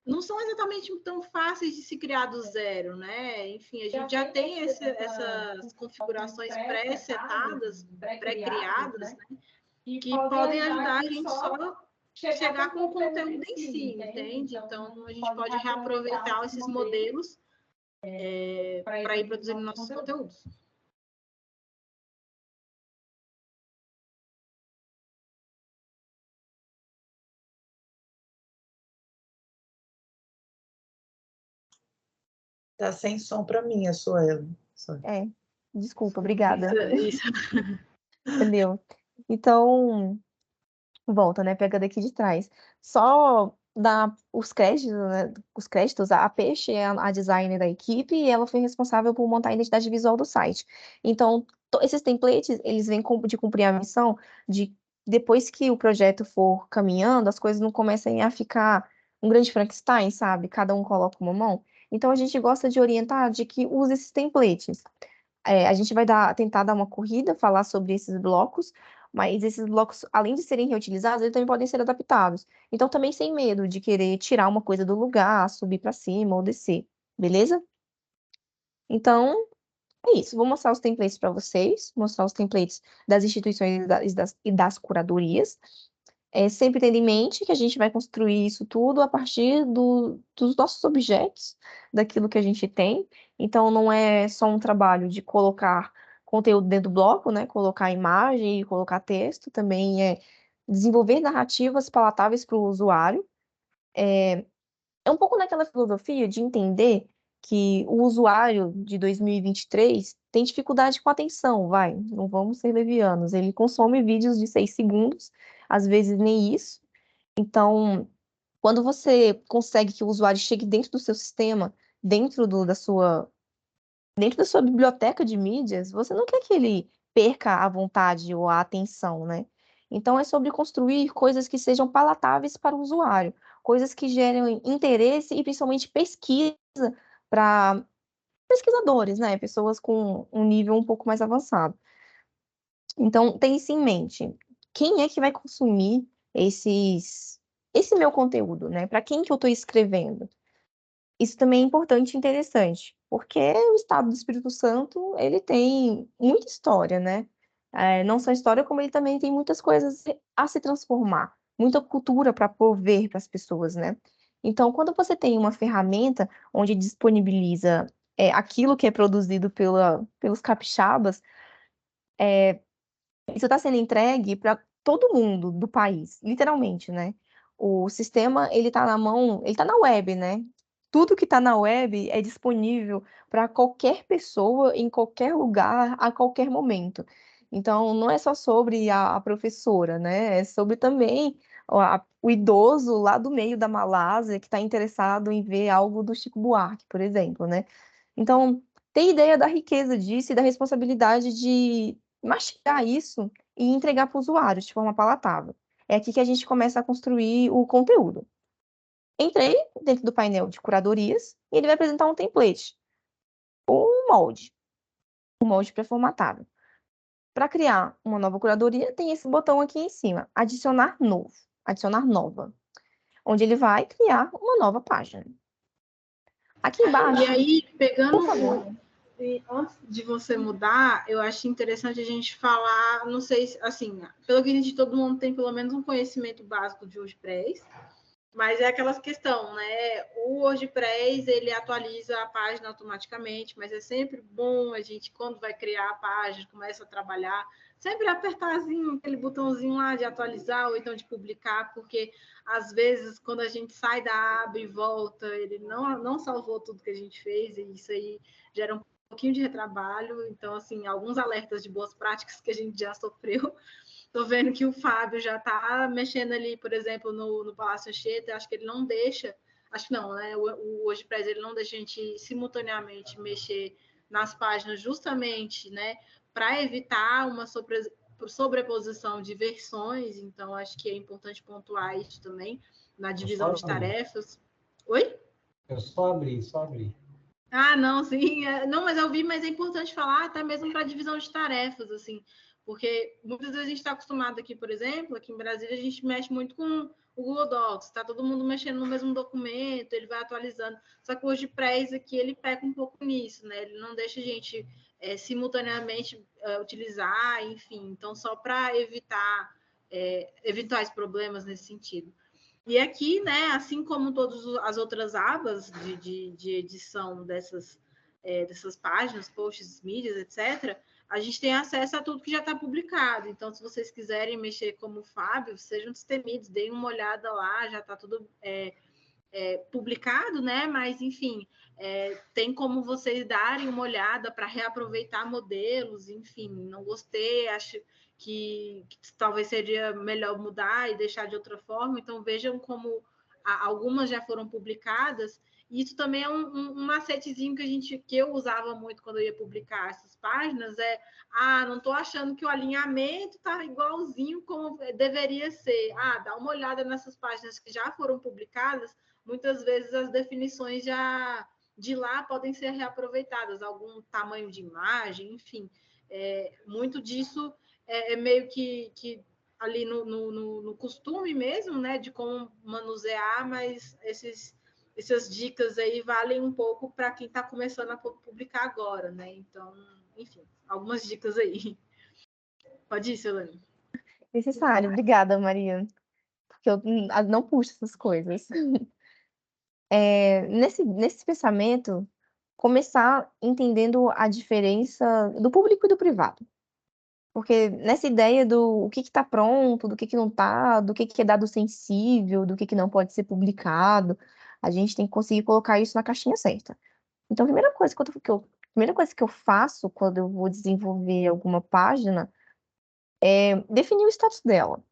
não são exatamente tão fáceis de se criar do zero, né? Enfim, a gente já tem essas configurações pré-setadas, pré-criadas, né? Que podem ajudar a gente só chegar com o conteúdo em si, entende? Então, a gente pode reaproveitar esses modelos para ir produzindo nossos conteúdos. Tá sem som para mim, a Suelen. Desculpa, obrigada. Isso. Entendeu? Então, volta, né? Pega daqui de trás. Só dar os créditos, né? Os créditos, a Peixe é a designer da equipe e ela foi responsável por montar a identidade visual do site. Então, esses templates, eles vêm de cumprir a missão de, depois que o projeto for caminhando, as coisas não comecem a ficar um grande Frankenstein, sabe? Cada um coloca uma mão. Então, a gente gosta de orientar de que use esses templates. A gente vai tentar dar uma corrida, falar sobre esses blocos, mas esses blocos, além de serem reutilizados, eles também podem ser adaptados. Então, também sem medo de querer tirar uma coisa do lugar, subir para cima ou descer, beleza? Então, é isso. Vou mostrar os templates para vocês, mostrar os templates das instituições e das curadorias. Sempre tendo em mente que a gente vai construir isso tudo a partir dos nossos objetos, daquilo que a gente tem. Então, não é só um trabalho de colocar conteúdo dentro do bloco, né? Colocar imagem e colocar texto, também é desenvolver narrativas palatáveis para o usuário. É um pouco naquela filosofia de entender que o usuário de 2023 tem dificuldade com atenção, vai, não vamos ser levianos. Ele consome vídeos de 6 segundos, às vezes nem isso. Então, quando você consegue que o usuário chegue dentro do seu sistema, dentro da sua biblioteca de mídias, você não quer que ele perca a vontade ou a atenção, né? Então, é sobre construir coisas que sejam palatáveis para o usuário, coisas que gerem interesse e principalmente pesquisa para pesquisadores, né? Pessoas com um nível um pouco mais avançado. Então, tenha isso em mente. Quem é que vai consumir esse meu conteúdo, né? Para quem que eu estou escrevendo? Isso também é importante e interessante, porque o Estado do Espírito Santo, ele tem muita história, né? Não só história, como ele também tem muitas coisas a se transformar, muita cultura para prover para as pessoas, né? Então, quando você tem uma ferramenta onde disponibiliza aquilo que é produzido pelos capixabas, isso está sendo entregue para todo mundo do país, literalmente, né? O sistema, ele está na mão, ele está na web, né? Tudo que está na web é disponível para qualquer pessoa, em qualquer lugar, a qualquer momento. Então, não é só sobre a professora, né? É sobre também o idoso lá do meio da Malásia que está interessado em ver algo do Chico Buarque, por exemplo, né? Então, ter ideia da riqueza disso e da responsabilidade de mastigar isso e entregar para o usuário de forma palatável. É aqui que a gente começa a construir o conteúdo. Entrei dentro do painel de curadorias e ele vai apresentar um template, um molde pré-formatado. Para criar uma nova curadoria, tem esse botão aqui em cima, adicionar novo, adicionar nova, onde ele vai criar uma nova página. Aqui embaixo, E aí, pegando por favor. E antes de você mudar, eu acho interessante a gente falar, não sei se, assim, pelo que a gente, todo mundo tem pelo menos um conhecimento básico de WordPress, mas é aquela questão, né? O WordPress, ele atualiza a página automaticamente, mas é sempre bom a gente, quando vai criar a página, começa a trabalhar, sempre apertarzinho aquele botãozinho lá de atualizar ou então de publicar, porque às vezes, quando a gente sai da aba e volta, ele não salvou tudo que a gente fez, e isso aí gera um pouquinho de retrabalho. Então, assim, alguns alertas de boas práticas que a gente já sofreu. Estou vendo que o Fábio já está mexendo ali, por exemplo, no Palácio Anchieta. Acho que ele não deixa, acho que não, né? O WordPress ele não deixa a gente simultaneamente mexer nas páginas, justamente, né, para evitar uma sobreposição de versões. Então, acho que é importante pontuar isso também na divisão de tarefas. Oi? Eu só abri. Ah, não, sim. Não, mas eu vi, mas é importante falar até mesmo para a divisão de tarefas, assim, Porque muitas vezes a gente está acostumado aqui, por exemplo, aqui em Brasília, a gente mexe muito com o Google Docs, está todo mundo mexendo no mesmo documento, ele vai atualizando. Só que o WordPress aqui, ele peca um pouco nisso, né? Ele não deixa a gente simultaneamente utilizar, enfim. Então, só para evitar eventuais problemas nesse sentido. E aqui, né, assim como todas as outras abas de edição dessas páginas, posts, mídias, etc., a gente tem acesso a tudo que já está publicado. Então, se vocês quiserem mexer como o Fábio, sejam destemidos, deem uma olhada lá, já está tudo publicado, né? Mas, enfim, tem como vocês darem uma olhada para reaproveitar modelos, enfim, não gostei, acho que talvez seria melhor mudar e deixar de outra forma. Então, vejam como algumas já foram publicadas. E isso também é um macetezinho que eu usava muito quando eu ia publicar essas páginas, não estou achando que o alinhamento está igualzinho como deveria ser. Dá uma olhada nessas páginas que já foram publicadas, muitas vezes as definições já de lá podem ser reaproveitadas, algum tamanho de imagem, enfim. Muito disso é meio que ali no costume mesmo, né, de como manusear, mas essas dicas aí valem um pouco para quem está começando a publicar agora, né? Então, enfim, algumas dicas aí. Pode ir, Celane. Necessário. Obrigada, Maria. Porque eu não puxo essas coisas. Nesse pensamento, começar entendendo a diferença do público e do privado. Porque nessa ideia do o que está pronto, do que não está, do que é dado sensível, do que não pode ser publicado, a gente tem que conseguir colocar isso na caixinha certa. Então, a primeira coisa que eu faço quando eu vou desenvolver alguma página é definir o status dela.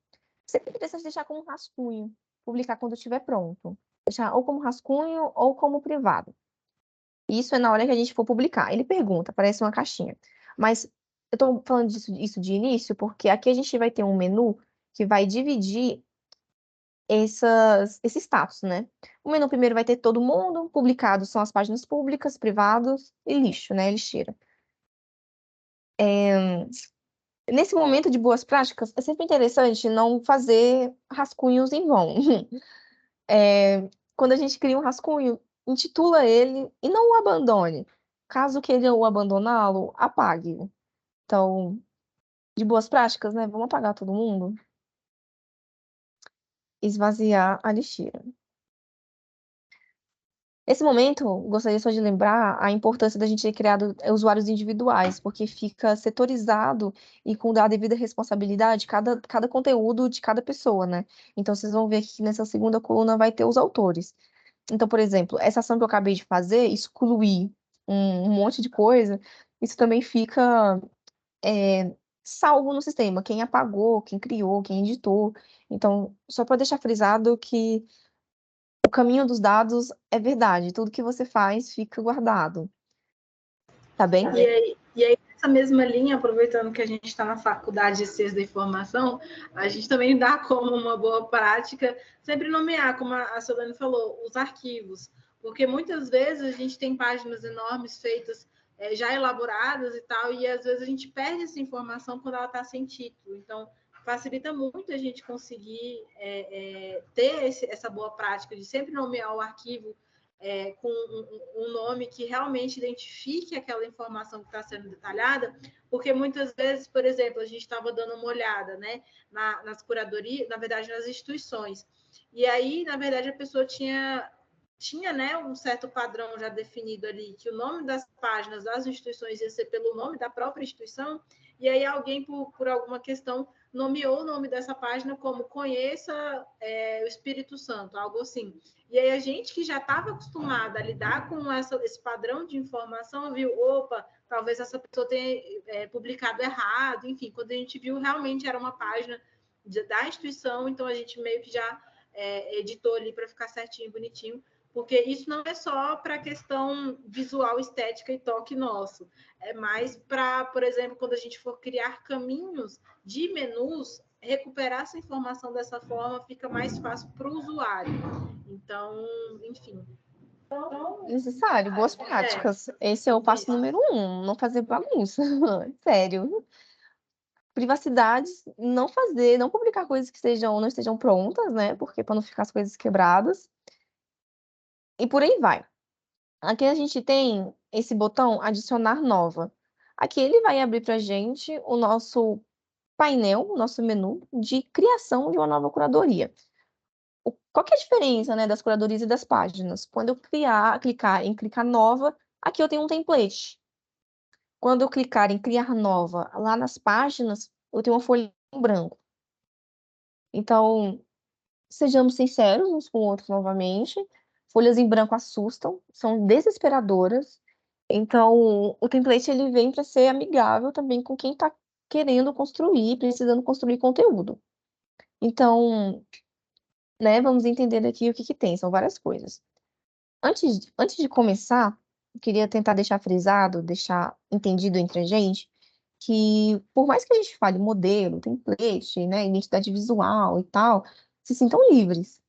Sempre interessante deixar como rascunho, publicar quando estiver pronto. Deixar ou como rascunho ou como privado. Isso é na hora que a gente for publicar. Ele pergunta, aparece uma caixinha. Mas eu estou falando isso de início porque aqui a gente vai ter um menu que vai dividir esse status, né? O menu primeiro vai ter todo mundo, publicados são as páginas públicas, privados e lixo, né? Lixeira. Nesse momento de boas práticas, é sempre interessante não fazer rascunhos em vão. Quando a gente cria um rascunho, intitula ele e não o abandone. Caso queira o abandoná-lo, apague. Então, de boas práticas, né? Vamos apagar todo mundo. Esvaziar a lixeira. Nesse momento, gostaria só de lembrar a importância da gente ter criado usuários individuais, porque fica setorizado e com a devida responsabilidade cada conteúdo de cada pessoa, né? Então, vocês vão ver que nessa segunda coluna vai ter os autores. Então, por exemplo, essa ação que eu acabei de fazer, excluir um monte de coisa, isso também fica salvo no sistema. Quem apagou, quem criou, quem editou. Então, só para deixar frisado que o caminho dos dados é verdade. Tudo que você faz fica guardado. Tá bem? E aí, nessa mesma linha, aproveitando que a gente está na faculdade de Ciência da Informação, a gente também dá como uma boa prática sempre nomear, como a Solane falou, os arquivos. Porque muitas vezes a gente tem páginas enormes feitas já elaboradas e tal, e às vezes a gente perde essa informação quando ela está sem título. Então, facilita muito a gente conseguir ter essa boa prática de sempre nomear o arquivo com um nome que realmente identifique aquela informação que está sendo detalhada, porque muitas vezes, por exemplo, a gente estava dando uma olhada, né, nas curadorias, na verdade, nas instituições, e aí, na verdade, a pessoa tinha né, um certo padrão já definido ali, que o nome das páginas das instituições ia ser pelo nome da própria instituição, e aí alguém, por alguma questão, nomeou o nome dessa página como Conheça o Espírito Santo, algo assim. E aí a gente que já estava acostumada a lidar com esse padrão de informação, viu, opa, talvez essa pessoa tenha publicado errado, enfim, quando a gente viu, realmente era uma página da instituição, então a gente meio que já editou ali para ficar certinho, bonitinho, porque isso não é só para a questão visual, estética e toque nosso, é mais para, por exemplo, quando a gente for criar caminhos de menus, recuperar essa informação dessa forma fica mais fácil para o usuário. Então, enfim. Necessário, boas práticas. Esse é o passo número 1, não fazer bagunça. Sério. privacidades, não fazer, não publicar coisas que não estejam prontas, né? Porque para não ficar as coisas quebradas. E por aí vai. Aqui a gente tem esse botão adicionar nova. Aqui ele vai abrir para a gente o nosso painel, o nosso menu de criação de uma nova curadoria. Qual que é a diferença, né, das curadorias e das páginas? Quando eu clicar em clicar nova, aqui eu tenho um template. Quando eu clicar em criar nova lá nas páginas, eu tenho uma folha em branco. Então, sejamos sinceros uns com o outro novamente. Folhas em branco assustam, são desesperadoras. Então, o template ele vem para ser amigável também com quem está querendo construir, precisando construir conteúdo. Então, né, vamos entender aqui o que tem, são várias coisas. Antes de começar, eu queria tentar deixar frisado, deixar entendido entre a gente, que por mais que a gente fale modelo, template, né, identidade visual e tal, se sintam livres.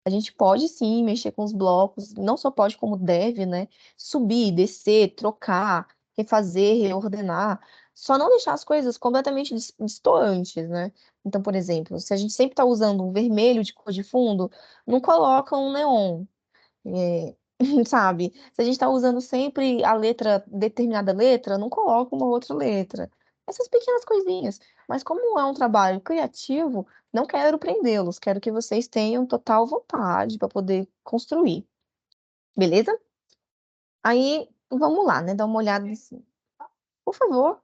A gente pode sim mexer com os blocos, não só pode, como deve, né? Subir, descer, trocar, refazer, reordenar. Só não deixar as coisas completamente distantes, né? Então, por exemplo, se a gente sempre está usando um vermelho de cor de fundo, não coloca um neon. É, sabe? Se a gente está usando sempre a letra, determinada letra, não coloca uma outra letra. Essas pequenas coisinhas. Mas como é um trabalho criativo, não quero prendê-los, quero que vocês tenham total vontade para poder construir. Beleza? Aí, vamos lá, né? Dar uma olhada assim. Por favor.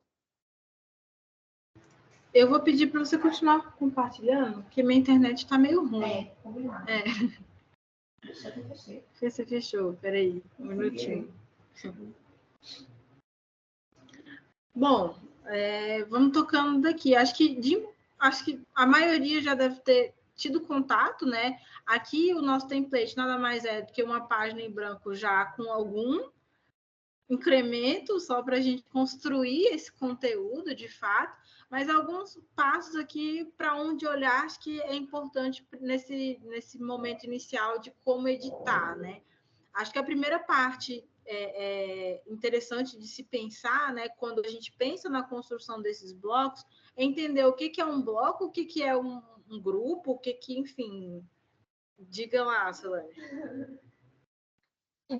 Eu vou pedir para você continuar compartilhando, porque minha internet está meio ruim. Você fechou, peraí, um minutinho. Bom, vamos tocando daqui. Acho que a maioria já deve ter tido contato, né? Aqui o nosso template nada mais é do que uma página em branco já com algum incremento só para a gente construir esse conteúdo de fato, mas alguns passos aqui para onde olhar acho que é importante nesse momento inicial de como editar, né? Acho que a primeira parte é interessante de se pensar, né, quando a gente pensa na construção desses blocos, é entender o que é um bloco, o que é um grupo, o que, enfim. Diga lá, Solane.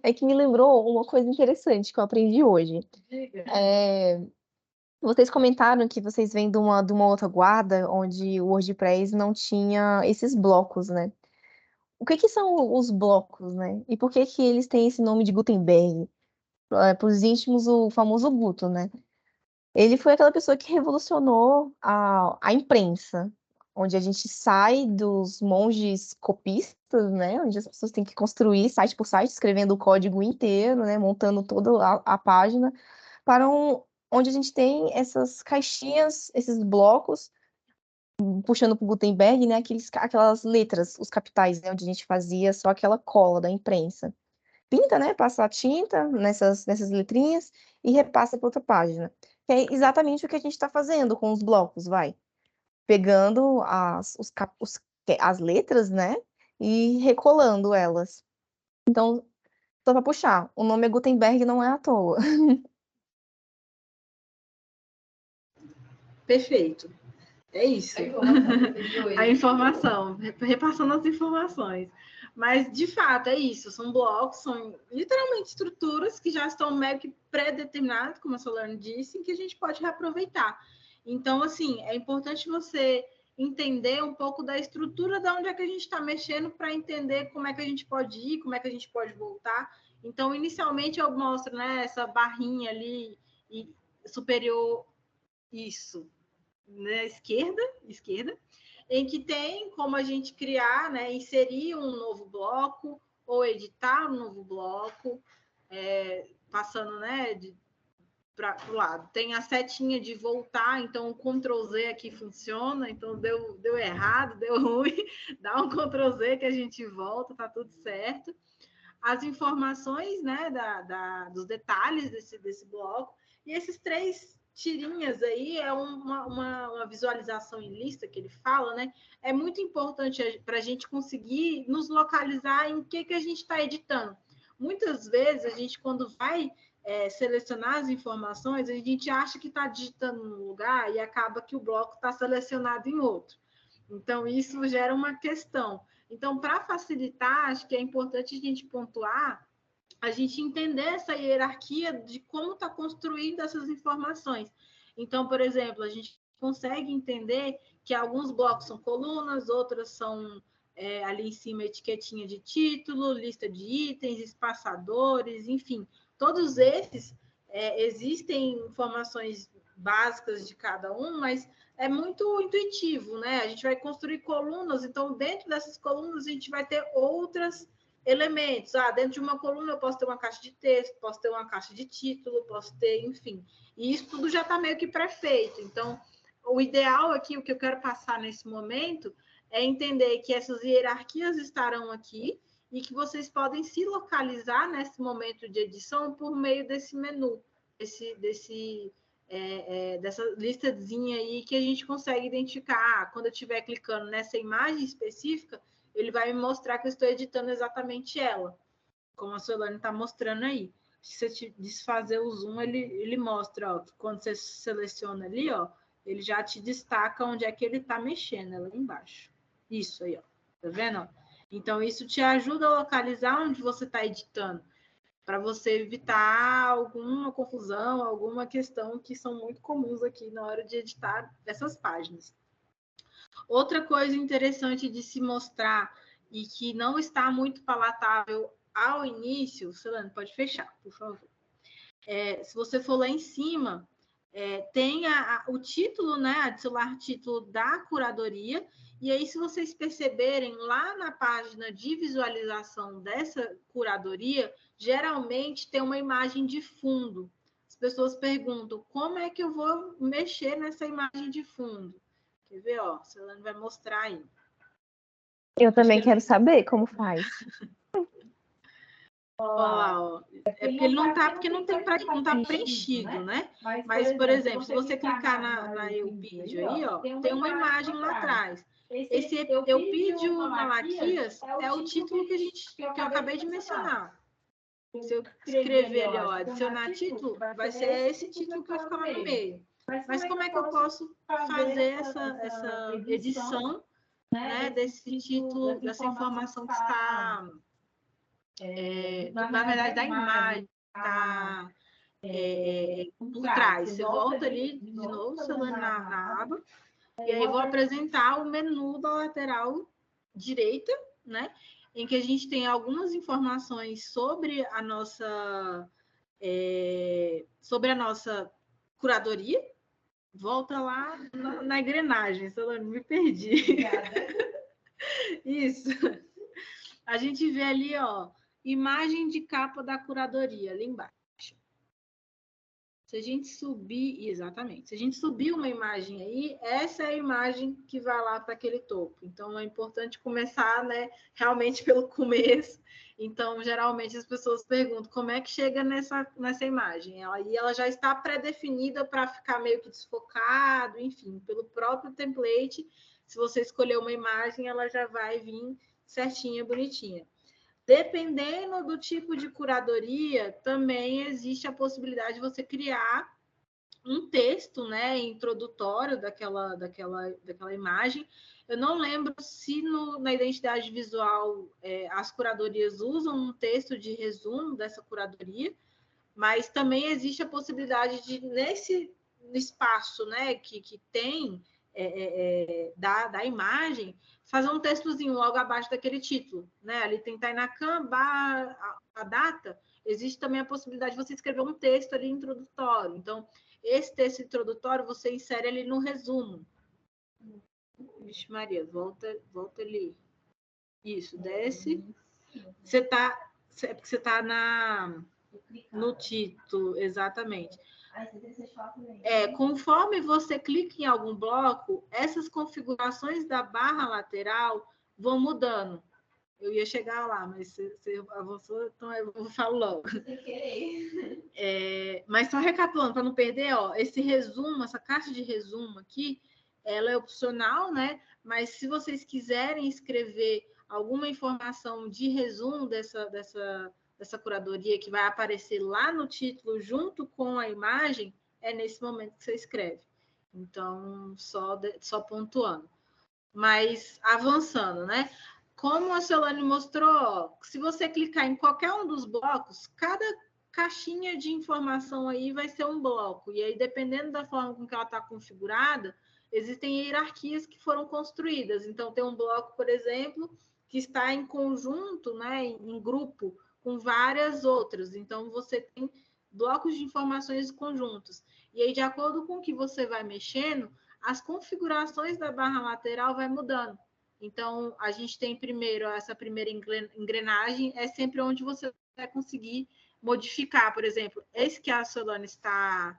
É que me lembrou uma coisa interessante que eu aprendi hoje. Diga. Vocês comentaram que vocês vêm de uma outra guarda onde o WordPress não tinha esses blocos, né? O que são os blocos, né? E por que eles têm esse nome de Gutenberg? Para os íntimos, o famoso Guto, né? Ele foi aquela pessoa que revolucionou a imprensa, onde a gente sai dos monges copistas, né? Onde as pessoas têm que construir site por site, escrevendo o código inteiro, né? Montando toda a página, para onde a gente tem essas caixinhas, esses blocos, puxando para o Gutenberg, né? Aquelas letras, os capitais, né? Onde a gente fazia só aquela cola da imprensa. Pinta, né? Passa a tinta nessas letrinhas e repassa para outra página. Que é exatamente o que a gente está fazendo com os blocos, vai. Pegando as letras, né? E recolando elas. Então, só para puxar, o nome é Gutenberg, não é à toa. Perfeito. É isso. A informação, repassando as informações. Mas, de fato, é isso. São blocos, são literalmente estruturas que já estão meio que pré-determinadas, como a Solane disse, que a gente pode reaproveitar. Então, assim, é importante você entender um pouco da estrutura de onde é que a gente está mexendo para entender como é que a gente pode ir, como é que a gente pode voltar. Então, inicialmente, eu mostro, né, essa barrinha ali superior, isso, na esquerda, em que tem como a gente criar, né, inserir um novo bloco ou editar um novo bloco, passando, né, para o lado. Tem a setinha de voltar, então o Ctrl Z aqui funciona, então deu errado, deu ruim, dá um Ctrl Z que a gente volta, tá tudo certo. As informações, né, dos detalhes desse bloco, e esses 3 tirinhas aí é uma visualização em lista que ele fala, né? É muito importante para a gente conseguir nos localizar em que a gente está editando. Muitas vezes a gente, quando vai selecionar as informações, a gente acha que está digitando num lugar e acaba que o bloco está selecionado em outro. Então, isso gera uma questão. Então, para facilitar, acho que é importante a gente pontuar, a gente entender essa hierarquia de como está construindo essas informações. Então, por exemplo, a gente consegue entender que alguns blocos são colunas, outras são ali em cima etiquetinha de título, lista de itens, espaçadores, enfim. Todos esses existem informações básicas de cada um, mas é muito intuitivo, né? A gente vai construir colunas, então dentro dessas colunas a gente vai ter outros elementos. Dentro de uma coluna eu posso ter uma caixa de texto, posso ter uma caixa de título, posso ter, enfim. E isso tudo já está meio que pré-feito. Então, o ideal aqui, o que eu quero passar nesse momento, é entender que essas hierarquias estarão aqui e que vocês podem se localizar nesse momento de edição por meio desse menu, dessa listazinha aí que a gente consegue identificar. Quando eu estiver clicando nessa imagem específica, ele vai me mostrar que eu estou editando exatamente ela, como a Solane está mostrando aí. Se você desfazer o zoom, ele mostra, ó, que quando você seleciona ali, ó, ele já te destaca onde é que ele está mexendo, lá embaixo. Isso aí, ó. Tá vendo? Então, isso te ajuda a localizar onde você está editando, para você evitar alguma confusão, alguma questão que são muito comuns aqui na hora de editar essas páginas. Outra coisa interessante de se mostrar e que não está muito palatável ao início, Solane, pode fechar, por favor. Se você for lá em cima, tem o título, né, adicionar título da curadoria, e aí se vocês perceberem, lá na página de visualização dessa curadoria, geralmente tem uma imagem de fundo. As pessoas perguntam, como é que eu vou mexer nessa imagem de fundo? Quer ver, ó, a Solane vai mostrar aí. Eu também quero saber como faz. Ó, porque ele não tá, porque não tá preenchido, né? Mas, por exemplo, se você clicar na Eupídio aí, ó, tem uma imagem lá atrás. Esse Eupídio Malaquias é o título que eu acabei de mencionar. Se eu escrever ali, ó, adicionar título, vai ser esse título que vai ficar lá no meio. Mas como é que eu posso fazer essa edição, né, desse título, dessa informação que está... na verdade, da imagem, tá por trás. Você volta ali de novo, Solane, na aba, e aí vou apresentar o menu da lateral direita, né? Em que a gente tem algumas informações sobre a nossa curadoria. Volta lá na engrenagem, Solane, me perdi. Isso. A gente vê ali, ó, imagem de capa da curadoria, ali embaixo. Se a gente subir, exatamente, se a gente subir uma imagem aí, essa é a imagem que vai lá para aquele topo. Então, é importante começar, né, realmente pelo começo. Então, geralmente, as pessoas perguntam como é que chega nessa imagem. Ela já está pré-definida para ficar meio que desfocado, enfim, pelo próprio template. Se você escolher uma imagem, ela já vai vir certinha, bonitinha. Dependendo do tipo de curadoria, também existe a possibilidade de você criar um texto, né, introdutório daquela imagem. Eu não lembro se na identidade visual as curadorias usam um texto de resumo dessa curadoria, mas também existe a possibilidade de, nesse espaço, né, que tem da imagem, fazer um textozinho logo abaixo daquele título, né? Ali tem Tainacan, a data, existe também a possibilidade de você escrever um texto ali introdutório. Então, esse texto introdutório você insere ali no resumo. Vixe Maria, volta ali. Isso, desce. Você tá no título, exatamente. Conforme você clica em algum bloco, essas configurações da barra lateral vão mudando. Eu ia chegar lá, mas você avançou, então eu falo logo. Mas só recapitulando, para não perder, ó, esse resumo, essa caixa de resumo aqui, ela é opcional, né? Mas se vocês quiserem escrever alguma informação de resumo dessa curadoria que vai aparecer lá no título junto com a imagem, é nesse momento que você escreve. Então, só pontuando. Mas avançando, né? Como a Solane mostrou, se você clicar em qualquer um dos blocos, cada caixinha de informação aí vai ser um bloco. E aí, dependendo da forma com que ela está configurada, existem hierarquias que foram construídas. Então, tem um bloco, por exemplo, que está em conjunto, né, em grupo, com várias outras. Então, você tem blocos de informações conjuntos. E aí, de acordo com o que você vai mexendo, as configurações da barra lateral vai mudando. Então, a gente tem primeiro, essa primeira engrenagem, é sempre onde você vai conseguir modificar. Por exemplo, esse que a Solane está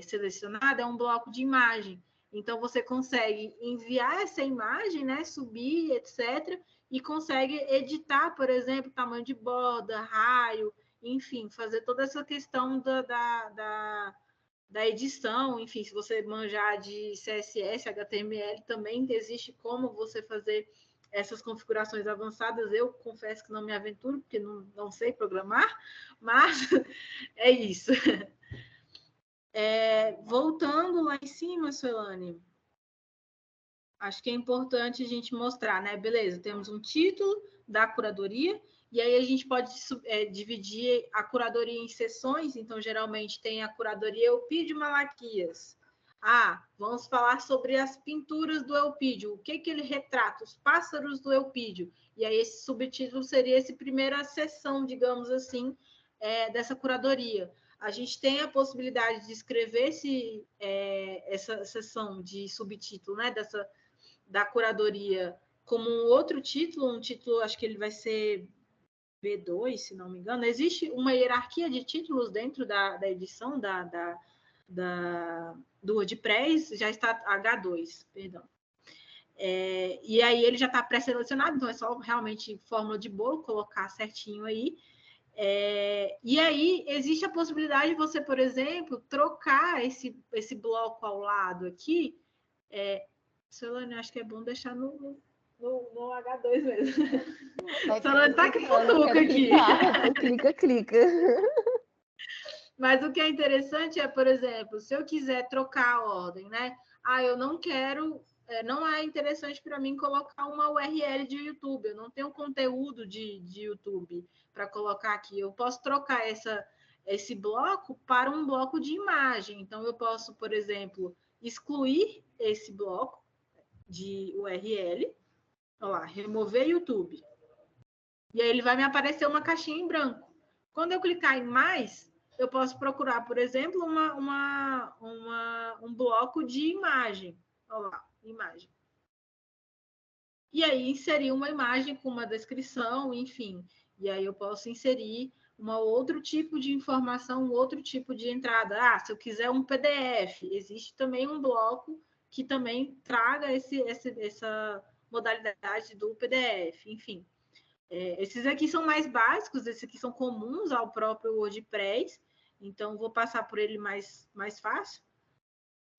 selecionada é um bloco de imagem. Então, você consegue enviar essa imagem, né, subir, etc., e consegue editar, por exemplo, tamanho de borda, raio, enfim, fazer toda essa questão da edição, enfim, se você manjar de CSS, HTML, também existe como você fazer essas configurações avançadas. Eu confesso que não me aventuro, porque não sei programar, mas é isso. Voltando lá em cima, Solane, acho que é importante a gente mostrar, né? Beleza, temos um título da curadoria, e aí a gente pode dividir a curadoria em seções. Então, geralmente, tem a curadoria Eupídio Malaquias. Vamos falar sobre as pinturas do Eupídio. O que ele retrata? Os pássaros do Eupídio. E aí, esse subtítulo seria essa primeira seção, digamos assim, dessa curadoria. A gente tem a possibilidade de escrever essa seção de subtítulo, né, da curadoria como um outro título, acho que ele vai ser B2, se não me engano. Existe uma hierarquia de títulos dentro da edição do WordPress, já está H2, perdão. E aí ele já está pré-selecionado, então é só realmente fórmula de bolo, colocar certinho aí. E aí existe a possibilidade de você, por exemplo, trocar esse bloco ao lado aqui. Solane, acho que é bom deixar no H2 mesmo. Solane tá que futuca aqui. Clica. Mas o que é interessante é, por exemplo, se eu quiser trocar a ordem, né? Eu não quero, não é interessante para mim colocar uma URL de YouTube. Eu não tenho conteúdo de YouTube para colocar aqui. Eu posso trocar esse bloco para um bloco de imagem. Então, eu posso, por exemplo, excluir esse bloco de URL, olha lá, remover YouTube. E aí ele vai me aparecer uma caixinha em branco. Quando eu clicar em mais, eu posso procurar, por exemplo, um bloco de imagem. Olha lá, imagem. E aí inserir uma imagem com uma descrição, enfim. E aí eu posso inserir outro tipo de informação, um outro tipo de entrada. Se eu quiser um PDF, existe também um bloco que também traga essa modalidade do PDF, enfim. Esses aqui são mais básicos, esses aqui são comuns ao próprio WordPress, então vou passar por ele mais fácil.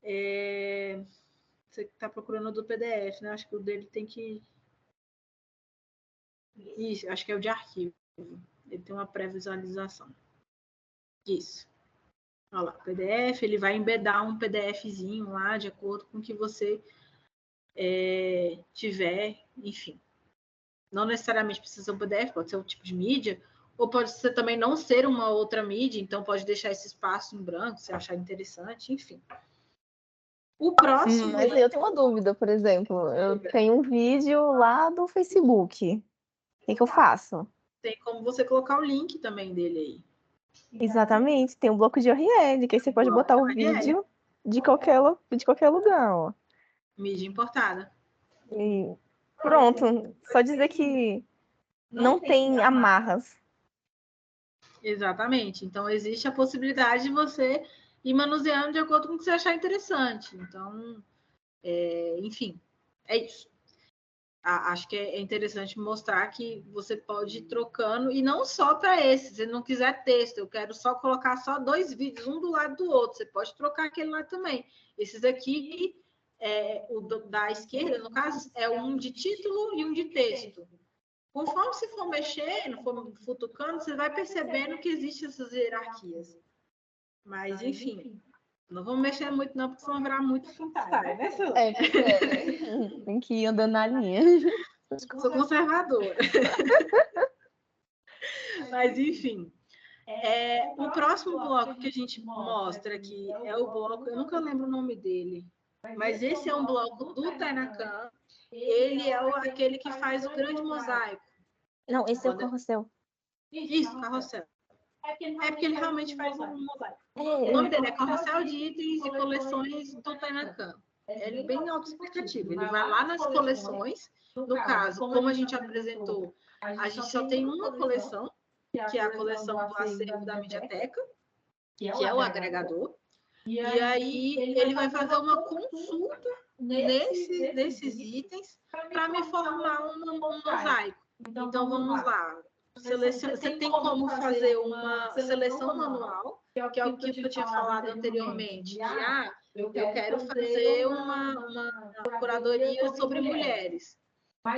Você está procurando o do PDF, né? Acho que o dele tem que... Isso, acho que é o de arquivo. Ele tem uma pré-visualização. Isso. Olha lá, PDF, ele vai embedar um PDFzinho lá, de acordo com o que você tiver, enfim. Não necessariamente precisa ser um PDF, pode ser um tipo de mídia, ou pode ser também não ser uma outra mídia, então pode deixar esse espaço em branco, se achar interessante, enfim. O próximo... Mas aí eu tenho uma dúvida, por exemplo, eu tenho um vídeo lá do Facebook. O que eu faço? Tem como você colocar o link também dele aí. Exatamente, tem um bloco de URL, que aí você pode botar o vídeo de qualquer lugar, ó. Mídia importada. E pronto, só dizer que não tem amarras. Exatamente. Então, existe a possibilidade de você ir manuseando de acordo com o que você achar interessante. Então, enfim, é isso. Acho que é interessante mostrar que você pode ir trocando, e não só para esse, se não quiser texto, eu quero só colocar só 2 vídeos, um do lado do outro, você pode trocar aquele lá também. Esses aqui, o da esquerda, no caso, é um de título e um de texto. Conforme você for mexendo, for futucando, você vai percebendo que existem essas hierarquias. Mas, enfim, não vamos mexer muito não, porque senão vai virar muito freestyle, né, Silane? Tem que ir andando na linha. Sou conservadora. Mas, enfim. O próximo bloco que a gente mostra aqui é o bloco, eu nunca lembro o nome dele, mas esse é um bloco do Tainacan. Ele é aquele que faz o grande mosaico. Não, esse é o carrossel. Isso, carrossel. É porque ele realmente faz um mosaico. É, O nome dele é Carrossel de Itens e Coleções do Tainacan. Ele é bem autoexplicativo. Ele vai lá nas coleções. No caso, como a gente apresentou, a gente só tem uma coleção, que é a coleção do acervo da Mediateca, que é o agregador. E aí ele vai fazer uma consulta nesses itens para me formar um mosaico. Então vamos lá. Você tem como fazer uma seleção manual, que é o que eu tinha falado anteriormente, eu quero fazer uma curadoria sobre mulheres.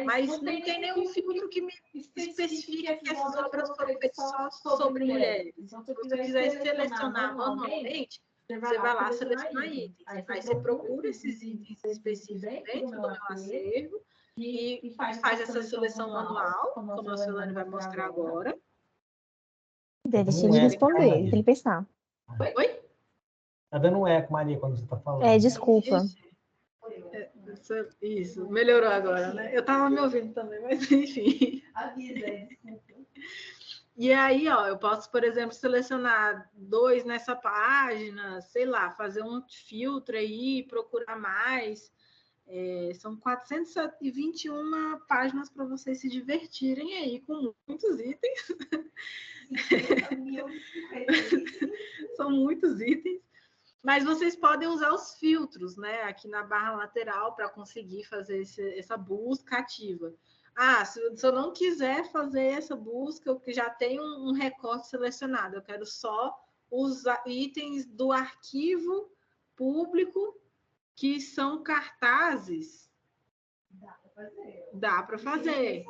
Mas não tem nenhum filtro que me especifique que essas obras foram feitas só sobre mulheres. Se você quiser selecionar manualmente, você vai lá selecionar itens. Aí você procura esses itens específicos dentro do meu acervo e faz essa seleção manual, como a Silane vai mostrar agora. deixa ele responder, deixa ele pensar. Oi? Tá dando um eco, Maria, quando você tá falando. Desculpa. Isso, melhorou agora, né? Eu tava me ouvindo também, mas enfim. E aí, ó, eu posso, por exemplo, selecionar 2 nessa página, sei lá, fazer um filtro aí, procurar mais. São 421 páginas para vocês se divertirem aí com muitos itens. São muitos itens. Mas vocês podem usar os filtros, né, aqui na barra lateral para conseguir fazer essa busca ativa. Se eu não quiser fazer essa busca, eu já tenho um recorte selecionado, eu quero só usar itens do arquivo público que são cartazes. Dá para fazer.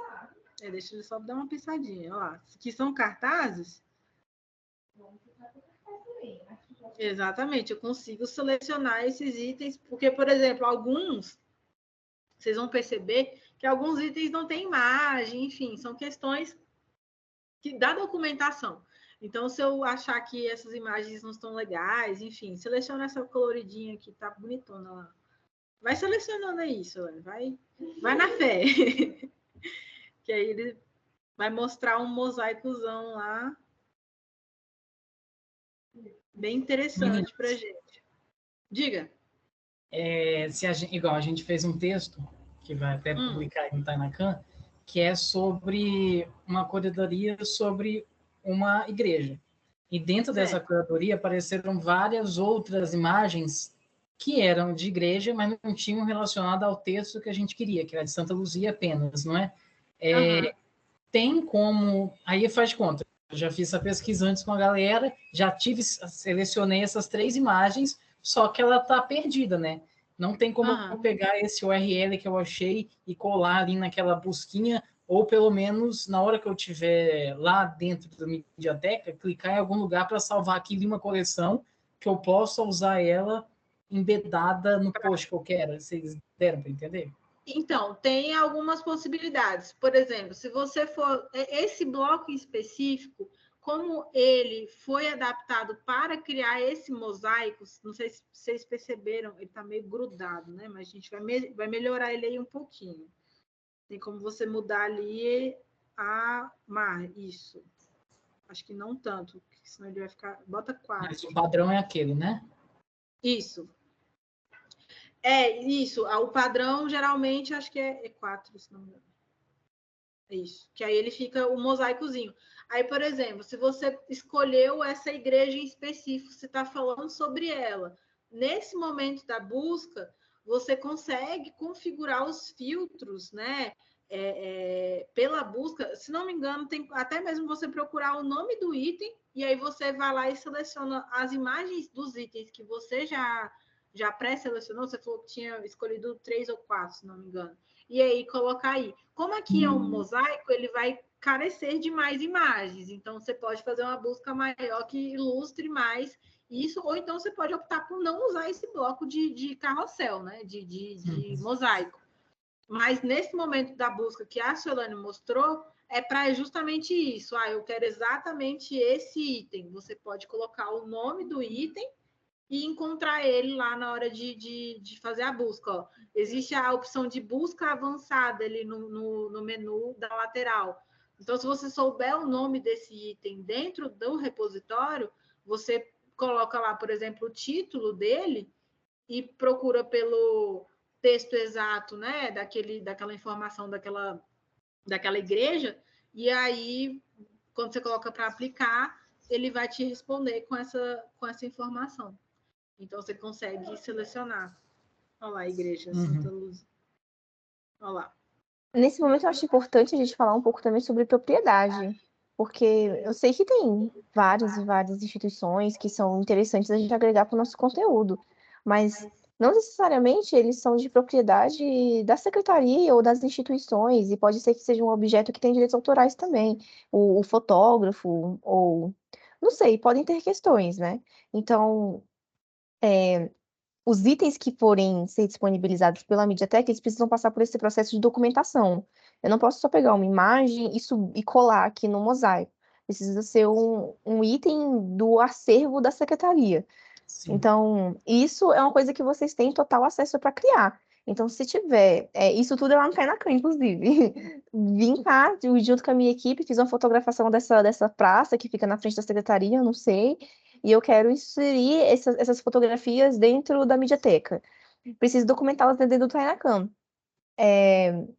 Deixa ele só dar uma pensadinha. Olha lá. Que são cartazes. Exatamente, eu consigo selecionar esses itens, porque, por exemplo, alguns, vocês vão perceber que alguns itens não têm imagem, enfim, são questões da documentação. Então, se eu achar que essas imagens não estão legais, enfim, seleciona essa coloridinha que tá bonitona lá. Vai selecionando isso, vai na fé. Que aí ele vai mostrar um mosaicozão lá. Bem interessante para a gente. Diga. Igual a gente fez um texto, que vai até publicar aí no Tainacan, que é sobre uma curadoria sobre uma igreja. E dentro dessa curadoria apareceram várias outras imagens que eram de igreja, mas não tinham relacionado ao texto que a gente queria, que era de Santa Luzia apenas, não é? Tem como... Aí faz de conta. Eu já fiz essa pesquisa antes com a galera, selecionei essas 3 imagens, só que ela está perdida, né? Não tem como eu pegar esse URL que eu achei e colar ali naquela busquinha, ou pelo menos, na hora que eu estiver lá dentro da Mediateca, clicar em algum lugar para salvar aquilo em uma coleção, que eu possa usar ela embedada no post que eu quero. Vocês deram para entender? Então, tem algumas possibilidades. Por exemplo, se você for... Esse bloco em específico, como ele foi adaptado para criar esse mosaico, não sei se vocês perceberam, ele está meio grudado, né? Mas a gente vai melhorar ele aí um pouquinho. Tem como você mudar ali isso. Acho que não tanto, porque senão ele vai ficar... Bota 4. Mas o padrão é aquele, né? Isso. Isso. O padrão, geralmente, acho que é 4, se não me engano. É isso. Que aí ele fica o mosaicozinho. Aí, por exemplo, se você escolheu essa igreja em específico, você está falando sobre ela. Nesse momento da busca, você consegue configurar os filtros, né? Pela busca. Se não me engano, tem até mesmo você procurar o nome do item, e aí você vai lá e seleciona as imagens dos itens que você já já pré-selecionou, você falou que tinha escolhido 3 ou 4, se não me engano. E aí colocar aí. Como aqui é um mosaico, ele vai carecer de mais imagens. Então, você pode fazer uma busca maior que ilustre mais isso, ou então você pode optar por não usar esse bloco de carrossel, né? De mosaico. Mas nesse momento da busca que a Solane mostrou, é para justamente isso. Eu quero exatamente esse item. Você pode colocar o nome do item e encontrar ele lá na hora de fazer a busca. Ó. Existe a opção de busca avançada ali no menu da lateral. Então, se você souber o nome desse item dentro do repositório, você coloca lá, por exemplo, o título dele e procura pelo texto exato, né, daquela informação daquela igreja, e aí, quando você coloca para aplicar, ele vai te responder com essa informação. Então, você consegue selecionar. Olha lá, a igreja Santa Luz. Olha lá. Nesse momento, eu acho importante a gente falar um pouco também sobre propriedade, porque eu sei que tem várias e várias instituições que são interessantes a gente agregar para o nosso conteúdo, mas não necessariamente eles são de propriedade da secretaria ou das instituições, e pode ser que seja um objeto que tem direitos autorais também, o fotógrafo, ou não sei, podem ter questões, né? Então, os itens que forem ser disponibilizados pela MediaTek, eles precisam passar por esse processo de documentação. Eu não posso só pegar uma imagem e colar aqui no mosaico. Precisa ser um item do acervo da secretaria. Sim. Então, isso é uma coisa que vocês têm total acesso para criar. Então, se tiver, isso tudo é lá no Tainacan, inclusive. Vim cá, junto com a minha equipe, fiz uma fotografação dessa praça que fica na frente da secretaria, eu não sei, e eu quero inserir essas fotografias dentro da Mediateca. Preciso documentá-las dentro do Tainacan.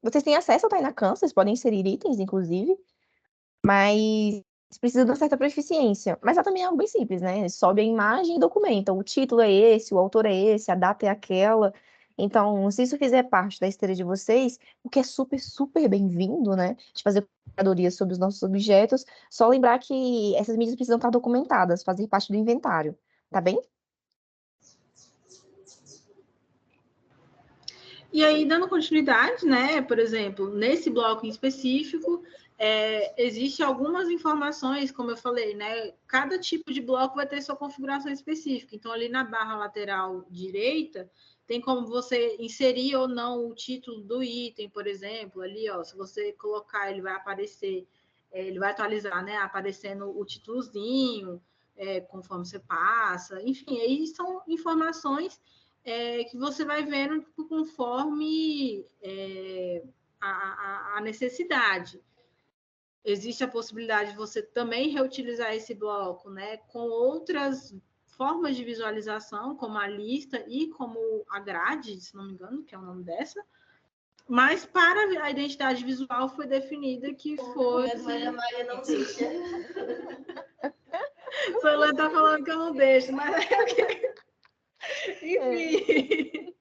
Vocês têm acesso ao Tainacan, vocês podem inserir itens, inclusive, mas precisa de uma certa proficiência. Mas ela também é algo bem simples, né? Sobe a imagem e documenta. O título é esse, o autor é esse, a data é aquela. Então, se isso fizer parte da esteira de vocês, o que é super, super bem-vindo, né? De fazer curadoria sobre os nossos objetos, só lembrar que essas mídias precisam estar documentadas, fazer parte do inventário, tá bem? E aí, dando continuidade, né? Por exemplo, nesse bloco em específico, existe algumas informações, como eu falei, né? Cada tipo de bloco vai ter sua configuração específica. Então, ali na barra lateral direita, tem como você inserir ou não o título do item, por exemplo. Ali, ó, se você colocar, ele vai aparecer, ele vai atualizar, né? Aparecendo o títulozinho, conforme você passa. Enfim, aí são informações que você vai vendo conforme a necessidade. Existe a possibilidade de você também reutilizar esse bloco, né, com outras formas de visualização, como a lista e como a grade, se não me engano, que é o nome dessa. Mas para a identidade visual foi definida que foi... A Maria não deixa. Solange está falando que eu não deixo, mas... Enfim...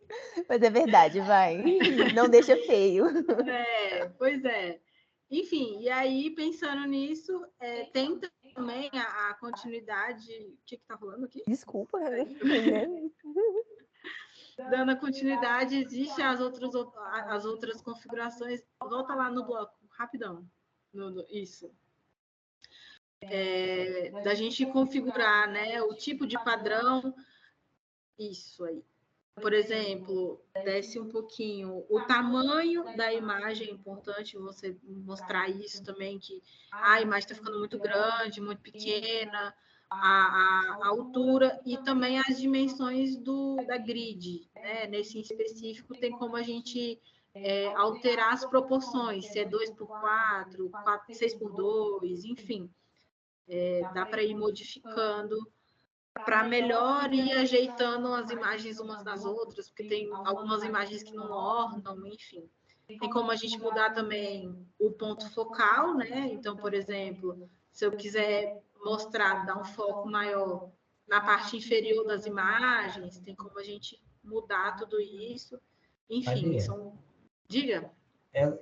Mas é verdade, vai. Não deixa feio. Pois é. Enfim, e aí, pensando nisso, tem também a continuidade... O que está rolando aqui? Desculpa, né? Dando a continuidade, existem as outras configurações. Volta lá no bloco, rapidão. Isso. Da gente configurar, né, o tipo de padrão. Isso aí. Por exemplo, desce um pouquinho o tamanho da imagem, é importante você mostrar isso também, que a imagem está ficando muito grande, muito pequena, a altura e também as dimensões da grid, né? Nesse específico, tem como a gente alterar as proporções, se é 2x4, 6x2, enfim. Dá para ir modificando para melhor ir ajeitando as imagens umas das outras, porque tem algumas imagens que não ornam, enfim. Tem como a gente mudar também o ponto focal, né? Então, por exemplo, se eu quiser mostrar, dar um foco maior na parte inferior das imagens, tem como a gente mudar tudo isso. Enfim, diga.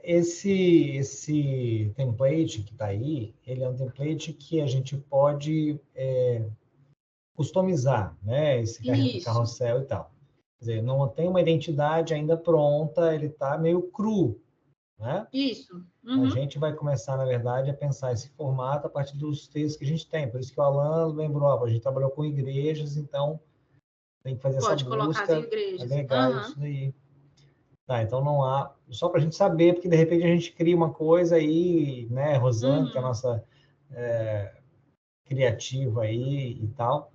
Esse template que está aí, ele é um template que a gente pode customizar, né? Esse carrossel e tal. dizer, não tem uma identidade ainda pronta, ele está meio cru, né? Isso. A Uhum. gente vai começar, na verdade, a pensar esse formato a partir dos textos que a gente tem. Por isso que o Alan lembrou, a gente trabalhou com igrejas, então tem que fazer essa Pode colocar as busca, igrejas. agregar Aham. isso daí. Tá, então não há... Só para a gente saber, porque de repente a gente cria uma coisa aí, né, Rosane, que é a nossa criativa aí e tal,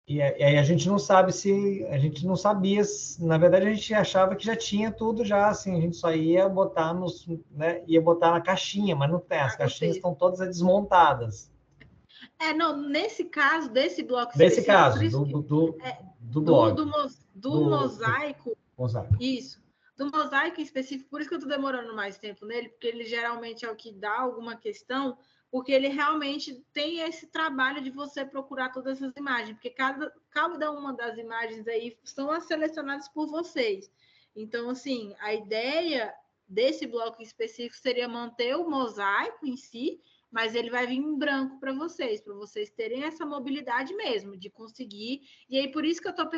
e aí a gente não sabe se... A gente não sabia... Na verdade, a gente achava que já tinha tudo já, assim, a gente só ia botar nos... Né, ia botar na caixinha, mas não tem. As Pra caixinhas vocês. estão todas desmontadas. Não, nesse caso, desse bloco Desse específico, por caso, isso do do, blog, do mosaico, Gonzaga. isso, do mosaico em específico, por isso que eu estou demorando mais tempo nele, porque ele geralmente é o que dá alguma questão, porque ele realmente tem esse trabalho de você procurar todas essas imagens, porque cada uma das imagens aí são selecionadas por vocês. Então, assim, a ideia desse bloco específico seria manter o mosaico em si, mas ele vai vir em branco para vocês terem essa mobilidade mesmo, de conseguir. E aí, por isso que eu estou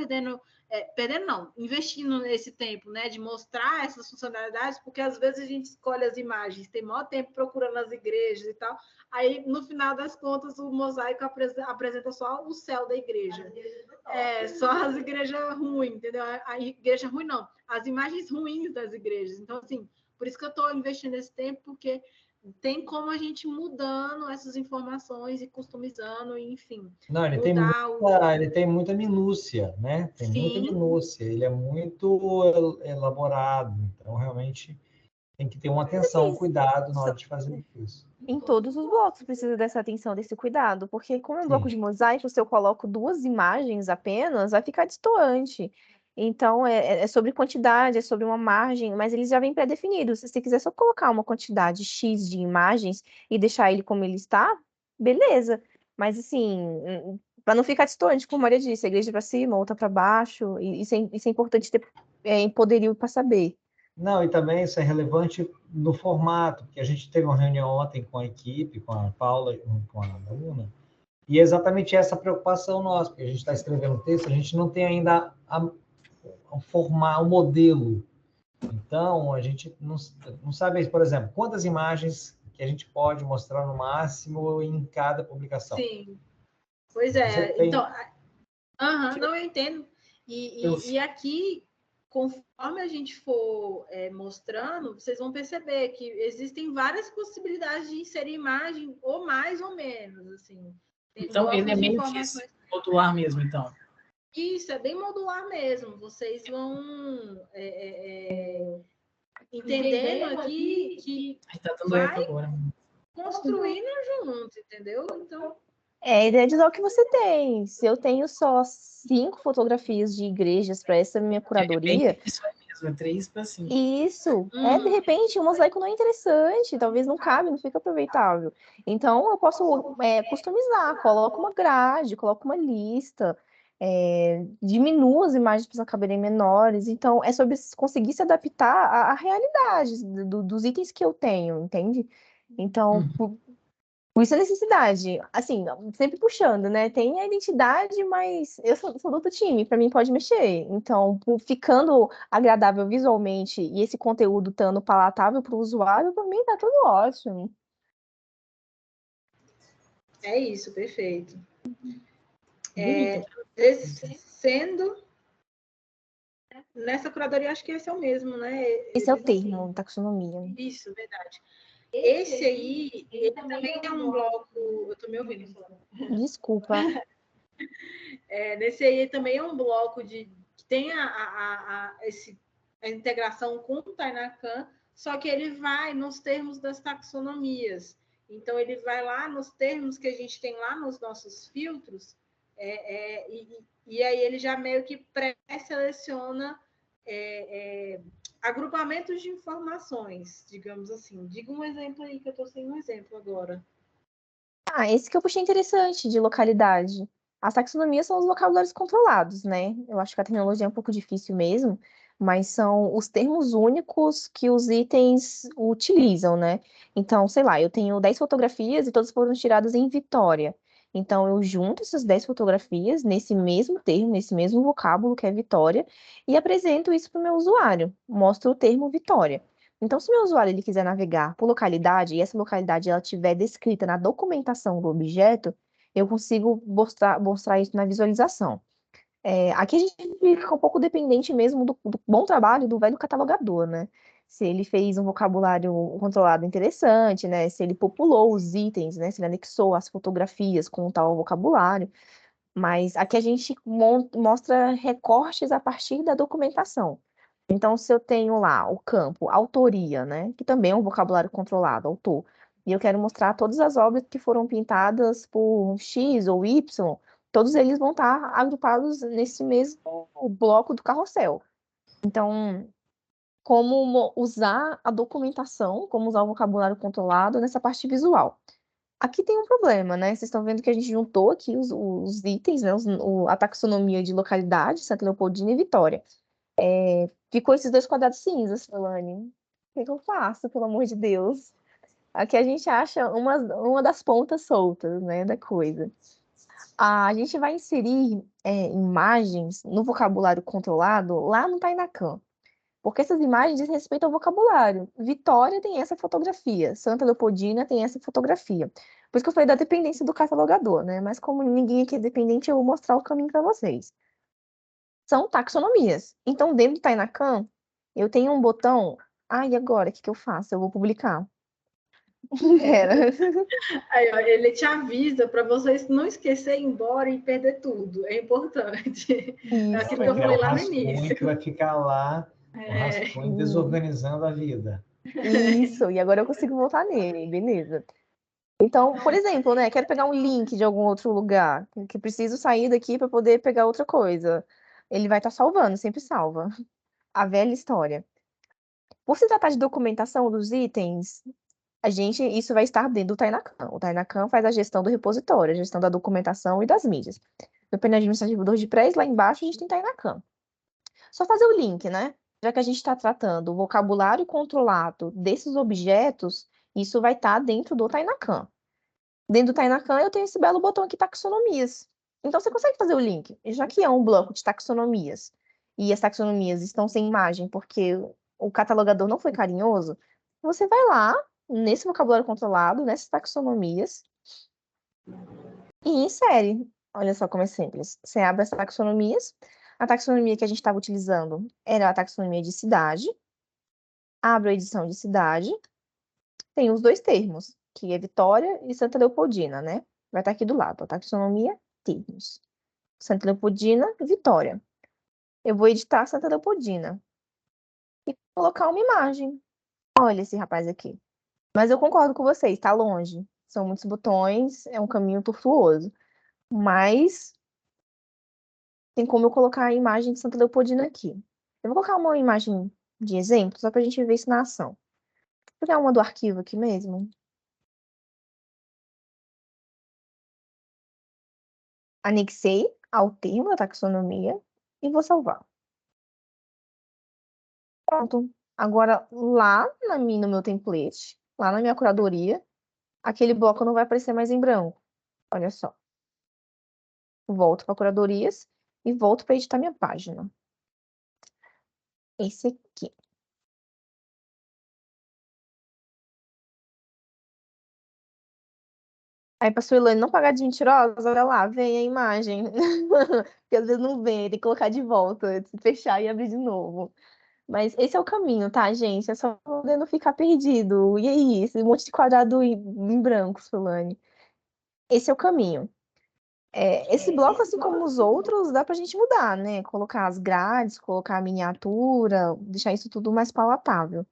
investindo nesse tempo, né, de mostrar essas funcionalidades, porque às vezes a gente escolhe as imagens, tem maior tempo procurando as igrejas e tal, aí no final das contas o mosaico apresenta só o céu da igreja. Só as igrejas ruins, entendeu? A igreja ruim não, as imagens ruins das igrejas. Então, assim, por isso que eu estou investindo nesse tempo, porque tem como a gente mudando essas informações e customizando, enfim. Não, ele tem muita minúcia, né? Tem muita minúcia. Ele é muito elaborado, então realmente tem que ter uma atenção, um cuidado na hora de fazer isso. Em todos os blocos precisa dessa atenção, desse cuidado, porque como é um bloco Sim. de mosaico, se eu coloco 2 imagens apenas, vai ficar destoante. Então, é sobre quantidade, é sobre uma margem, mas eles já vêm pré-definidos. Se você quiser só colocar uma quantidade X de imagens e deixar ele como ele está, beleza. Mas, assim, para não ficar destoante, como a Maria disse, a igreja para cima, outra para baixo, e isso é importante ter poderio para saber. Não, e também isso é relevante no formato, porque a gente teve uma reunião ontem com a equipe, com a Paula, com a Bruna, e é exatamente essa preocupação nossa, porque a gente está escrevendo um texto, a gente não tem ainda o modelo. Então, a gente não sabe, por exemplo, quantas imagens que a gente pode mostrar no máximo em cada publicação. Sim, pois é. Então, não, eu entendo. E aqui, conforme a gente for mostrando, vocês vão perceber que existem várias possibilidades de inserir imagem, ou mais ou menos, assim. Então, ele é meio que modular mesmo, então. Isso, é bem modular mesmo. Vocês vão entendendo aqui que tá dando vai agora. construindo junto, entendeu? Então... a ideia de usar o que você tem. Se eu tenho só 5 fotografias de igrejas para essa minha curadoria... Isso é mesmo, 3 para 5. Isso. De repente, o mosaico não é interessante, talvez não cabe, não fica aproveitável. Então, eu posso customizar, coloco uma grade, coloco uma lista, diminuo as imagens para caberem menores. Então, é sobre conseguir se adaptar à realidade dos itens que eu tenho, entende? Então, por isso a necessidade, assim, sempre puxando, né? Tem a identidade, mas eu sou do outro time, para mim pode mexer. Então, ficando agradável visualmente e esse conteúdo estando palatável para o usuário, para mim tá tudo ótimo. É isso, perfeito. Sendo nessa curadoria, acho que esse é o mesmo, né? Esse é o termo, taxonomia. Isso, verdade. Esse aí, ele também é um bloco... Eu estou me ouvindo falando. Desculpa. Nesse aí também é um bloco que tem a integração com o Tainacan, só que ele vai nos termos das taxonomias. Então, ele vai lá nos termos que a gente tem lá nos nossos filtros, e aí ele já meio que pré-seleciona agrupamentos de informações, digamos assim. Diga um exemplo aí, que eu estou sem um exemplo agora. Esse que eu puxei interessante, de localidade. As taxonomias são os vocabulários controlados, né? Eu acho que a terminologia é um pouco difícil mesmo, mas são os termos únicos que os itens utilizam, né? Então, sei lá, eu tenho 10 fotografias e todas foram tiradas em Vitória. Então, eu junto essas 10 fotografias nesse mesmo termo, nesse mesmo vocábulo que é Vitória, e apresento isso para o meu usuário. Mostro o termo Vitória. Então, se o meu usuário ele quiser navegar por localidade e essa localidade ela estiver descrita na documentação do objeto, eu consigo mostrar isso na visualização. Aqui a gente fica um pouco dependente mesmo do bom trabalho do velho catalogador, né? Se ele fez um vocabulário controlado interessante, né? Se ele populou os itens, né? Se ele anexou as fotografias com tal vocabulário. Mas aqui a gente mostra recortes a partir da documentação. Então, se eu tenho lá o campo autoria, né? Que também é um vocabulário controlado, autor. E eu quero mostrar todas as obras que foram pintadas por X ou Y, todos eles vão estar agrupados nesse mesmo bloco do carrossel. Então, como usar a documentação, como usar o vocabulário controlado nessa parte visual. Aqui tem um problema, né? Vocês estão vendo que a gente juntou aqui os itens, né? A taxonomia de localidade, Santa Leopoldina e Vitória. Ficou esses 2 quadrados cinzas, Solane. O que eu faço, pelo amor de Deus? Aqui a gente acha uma das pontas soltas, né, da coisa. A gente vai inserir imagens no vocabulário controlado lá no Tainacan, porque essas imagens dizem respeito ao vocabulário. Vitória tem essa fotografia, Santa Leopoldina tem essa fotografia. Por isso que eu falei da dependência do catalogador, né? Mas como ninguém aqui é dependente, eu vou mostrar o caminho para vocês. São taxonomias. Então, dentro do Tainacan, eu tenho um botão. E agora? O que eu faço? Eu vou publicar. Pera. Aí, ó, ele te avisa para vocês não esquecer, ir embora e perder tudo. É importante. É Isso. aquilo que eu falei lá no início. Que vai ficar lá, o rascunho desorganizando a vida. Isso, e agora eu consigo voltar nele, beleza. Então, por exemplo, né, quero pegar um link de algum outro lugar, que preciso sair daqui para poder pegar outra coisa. Ele vai estar salvando, sempre salva. A velha história. Por se tratar de documentação dos itens, isso vai estar dentro do Tainacan. O Tainacan faz a gestão do repositório, a gestão da documentação e das mídias. No painel administrativo do WordPress, lá embaixo, a gente tem Tainacan. Só fazer o link, né? Já que a gente está tratando o vocabulário controlado desses objetos, isso vai estar dentro do Tainacan. Dentro do Tainacan, eu tenho esse belo botão aqui, taxonomias. Então, você consegue fazer o link. Já que é um bloco de taxonomias, e as taxonomias estão sem imagem porque o catalogador não foi carinhoso, você vai lá, nesse vocabulário controlado, nessas taxonomias, e insere. Olha só como é simples. Você abre as taxonomias. A taxonomia que a gente estava utilizando era a taxonomia de cidade. Abre a edição de cidade. Tem os 2 termos, que é Vitória e Santa Leopoldina, né? Vai estar aqui do lado, a taxonomia, termos. Santa Leopoldina, Vitória. Eu vou editar Santa Leopoldina e colocar uma imagem. Olha esse rapaz aqui. Mas eu concordo com vocês, está longe. São muitos botões, é um caminho tortuoso. Mas tem como eu colocar a imagem de Santa Leopoldina aqui. Eu vou colocar uma imagem de exemplo, só para a gente ver isso na ação. Vou pegar uma do arquivo aqui mesmo. Anexei ao termo da taxonomia e vou salvar. Pronto. Agora, lá no meu template, lá na minha curadoria, aquele bloco não vai aparecer mais em branco. Olha só. Volto para curadorias e volto para editar minha página. Esse aqui. Aí, para Suelane não pagar de mentirosa, olha lá, vem a imagem. Porque às vezes não vem, tem que colocar de volta, fechar e abrir de novo. Mas esse é o caminho, tá, gente? É só poder não ficar perdido. E aí, esse monte de quadrado em branco, Solane. Esse é o caminho. Esse bloco, assim como os outros, dá pra gente mudar, né? Colocar as grades, colocar a miniatura, deixar isso tudo mais palatável.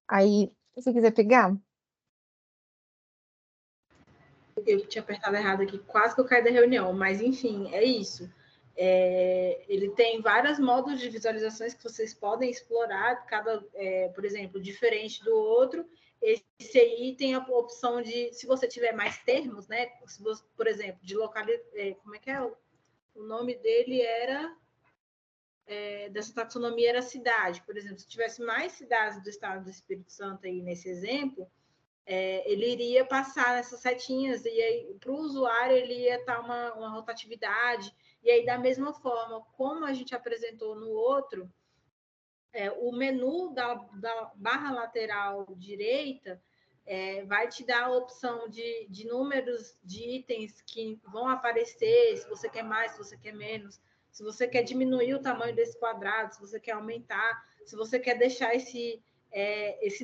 Aí, se você quiser pegar, Eu tinha apertado errado aqui, quase que eu caí da reunião, mas enfim, é isso. Ele tem vários modos de visualizações que vocês podem explorar, por exemplo, diferente do outro. Esse aí tem a opção de, se você tiver mais termos, né? Se você, por exemplo, de localidade, como é que é? O nome dele era dessa taxonomia era cidade, por exemplo, se tivesse mais cidades do estado do Espírito Santo aí nesse exemplo, ele iria passar essas setinhas, e aí para o usuário ele ia estar uma rotatividade, e aí da mesma forma, como a gente apresentou no outro, o menu da barra lateral direita vai te dar a opção de números de itens que vão aparecer, se você quer mais, se você quer menos, se você quer diminuir o tamanho desse quadrado, se você quer aumentar, se você quer deixar esse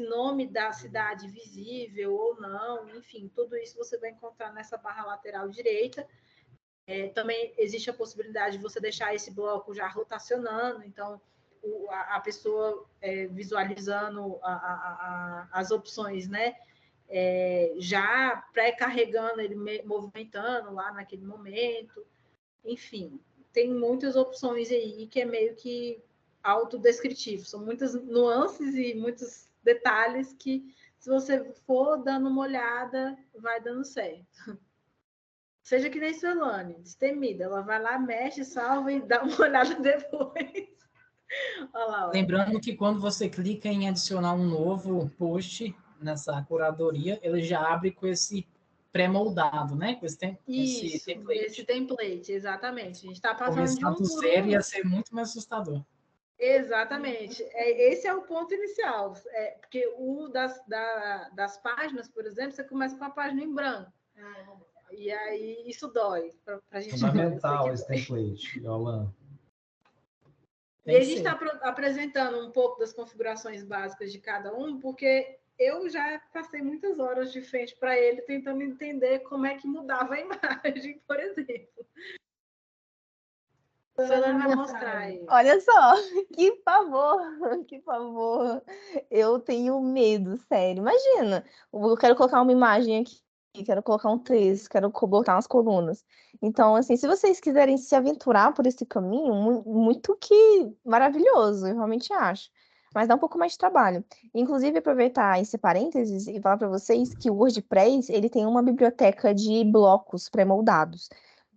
nome da cidade visível ou não, enfim, tudo isso você vai encontrar nessa barra lateral direita. Também existe a possibilidade de você deixar esse bloco já rotacionando, então a pessoa visualizando as opções, né? Já pré-carregando, ele movimentando lá naquele momento. Enfim, tem muitas opções aí que é meio que autodescritivo. São muitas nuances e muitos detalhes que, se você for dando uma olhada, vai dando certo. Seja que nem Suelane, destemida. Ela vai lá, mexe, salva e dá uma olhada depois. Olha lá, ó. Lembrando que quando você clica em adicionar um novo post nessa curadoria, ele já abre com esse pré-moldado, né? Com esse template. Esse template, exatamente. A gente está passando Começar do zero ia ser muito mais assustador. Exatamente. Esse é o ponto inicial. Porque o das páginas, por exemplo, você começa com a página em branco. E aí isso dói para a gente. Fundamental esse template, Yolanda. E a gente está apresentando um pouco das configurações básicas de cada um, porque eu já passei muitas horas de frente para ele tentando entender como é que mudava a imagem, por exemplo. Fernanda vai mostrar aí. Olha só, que pavor, que pavor. Eu tenho medo, sério. Imagina, eu quero colocar uma imagem aqui, quero colocar um texto, quero botar umas colunas. Então, assim, se vocês quiserem se aventurar por esse caminho, muito que maravilhoso, eu realmente acho. Mas dá um pouco mais de trabalho. Inclusive, aproveitar esse parênteses e falar para vocês que o WordPress, ele tem uma biblioteca de blocos pré-moldados.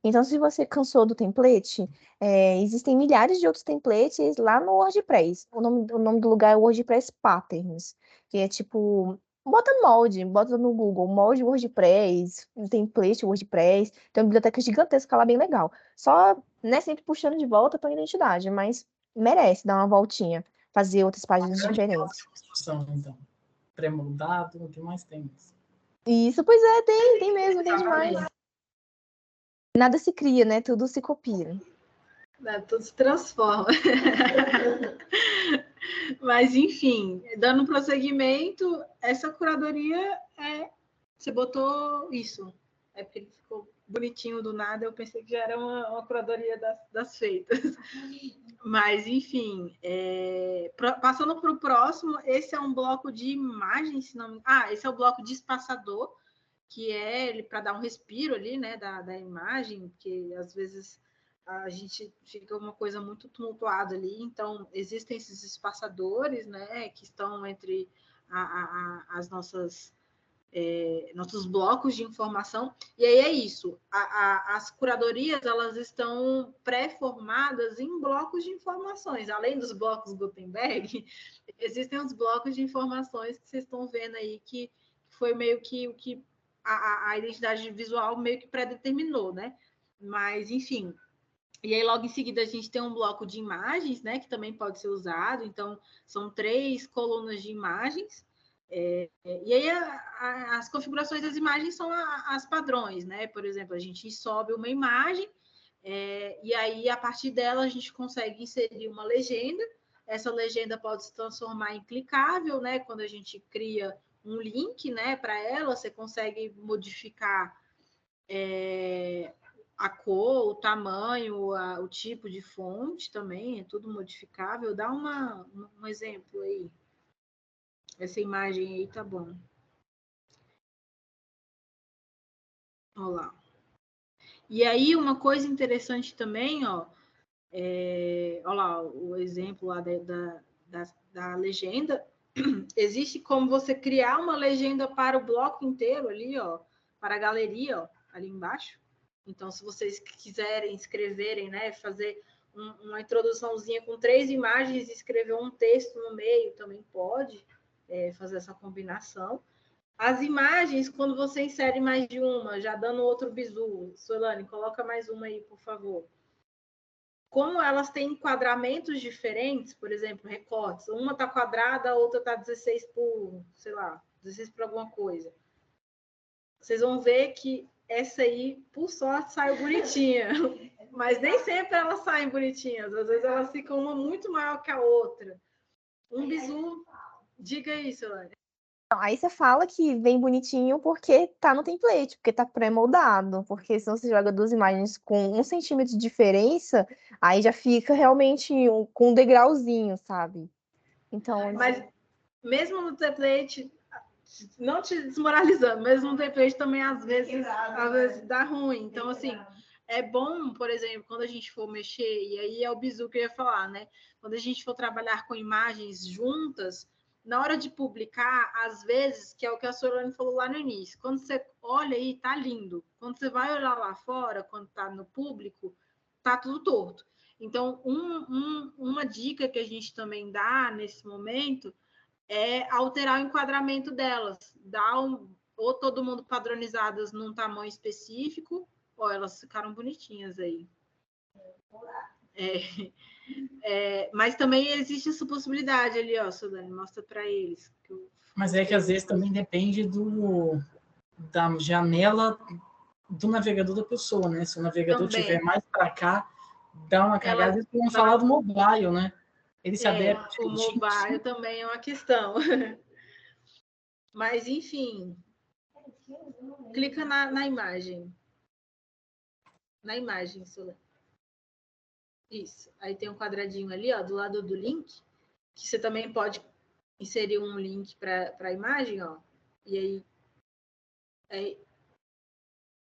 Então, se você cansou do template, existem milhares de outros templates lá no WordPress. O nome do lugar é WordPress Patterns, que é tipo, bota molde, bota no Google, molde WordPress, um template WordPress, tem uma biblioteca gigantesca lá, bem legal. Só, né, sempre puxando de volta para a identidade, mas merece dar uma voltinha, fazer outras páginas diferentes. Então, pré-moldado, o que mais tem? Isso, pois é, tem mesmo, tem demais. Nada se cria, né? Tudo se copia. Tudo se transforma. Mas, enfim, dando prosseguimento, essa curadoria você botou isso. É porque ele ficou bonitinho do nada, eu pensei que já era uma curadoria das feitas. Mas, enfim, passando para o próximo, esse é um bloco de imagens, se não me... esse é o bloco de espaçador, que é para dar um respiro ali, né, da imagem, porque às vezes a gente fica uma coisa muito tumultuada ali, então existem esses espaçadores, né, que estão entre as nossos blocos de informação, e aí é isso, as curadorias, elas estão pré-formadas em blocos de informações, além dos blocos Gutenberg, existem os blocos de informações que vocês estão vendo aí, que foi meio que o que a identidade visual meio que pré-determinou, né? Mas, enfim. E aí, logo em seguida, a gente tem um bloco de imagens, né? Que também pode ser usado. Então, são 3 colunas de imagens. E aí, as configurações das imagens são as padrões, né? Por exemplo, a gente sobe uma imagem, e aí, a partir dela, a gente consegue inserir uma legenda. Essa legenda pode se transformar em clicável, né? Quando a gente cria um link, né, para ela, você consegue modificar a cor, o tamanho, o tipo de fonte também, é tudo modificável. Dá um exemplo aí. Essa imagem aí tá bom. Olha lá. E aí, uma coisa interessante também, ó, olha lá, o exemplo lá da legenda. Existe como você criar uma legenda para o bloco inteiro ali, ó, para a galeria, ó, ali embaixo. Então, se vocês quiserem escreverem, né, fazer uma introduçãozinha com 3 imagens e escrever um texto no meio, também pode fazer essa combinação. As imagens, quando você insere mais de uma, já dando outro bizu, Solane, coloca mais uma aí, por favor. Como elas têm enquadramentos diferentes, por exemplo, recortes, uma está quadrada, a outra está 16 por, sei lá, 16 por alguma coisa. Vocês vão ver que essa aí, por sorte, saiu bonitinha. Mas nem sempre elas saem bonitinhas. Às vezes elas ficam uma muito maior que a outra. Um bizu. Diga isso, Solane. Aí você fala que vem bonitinho porque tá no template, porque tá pré-moldado. Porque se você joga duas imagens com 1 centímetro de diferença, aí já fica realmente com um degrauzinho, sabe? Então, Mas mesmo no template, não te desmoralizando, mesmo no template também às vezes dá ruim. Então, assim, é bom, por exemplo, quando a gente for mexer, e aí é o bizu que eu ia falar, né? Quando a gente for trabalhar com imagens juntas, na hora de publicar, às vezes, que é o que a Solane falou lá no início, quando você olha aí, tá lindo. Quando você vai olhar lá fora, quando tá no público, tá tudo torto. Então, uma dica que a gente também dá nesse momento é alterar o enquadramento delas, ou todo mundo padronizadas num tamanho específico, ou elas ficaram bonitinhas aí. Mas também existe essa possibilidade ali, ó, Solane, mostra para eles. Mas é que às vezes também depende da janela do navegador da pessoa, né? Se o navegador tiver mais para cá, dá uma cagada. Eles vão falar do mobile, né? Ele se adapta. O mobile também é uma questão. Mas, enfim, clica na imagem. Na imagem, Solane. Isso. Aí tem um quadradinho ali, ó, do lado do link, que você também pode inserir um link para a imagem, ó. E aí,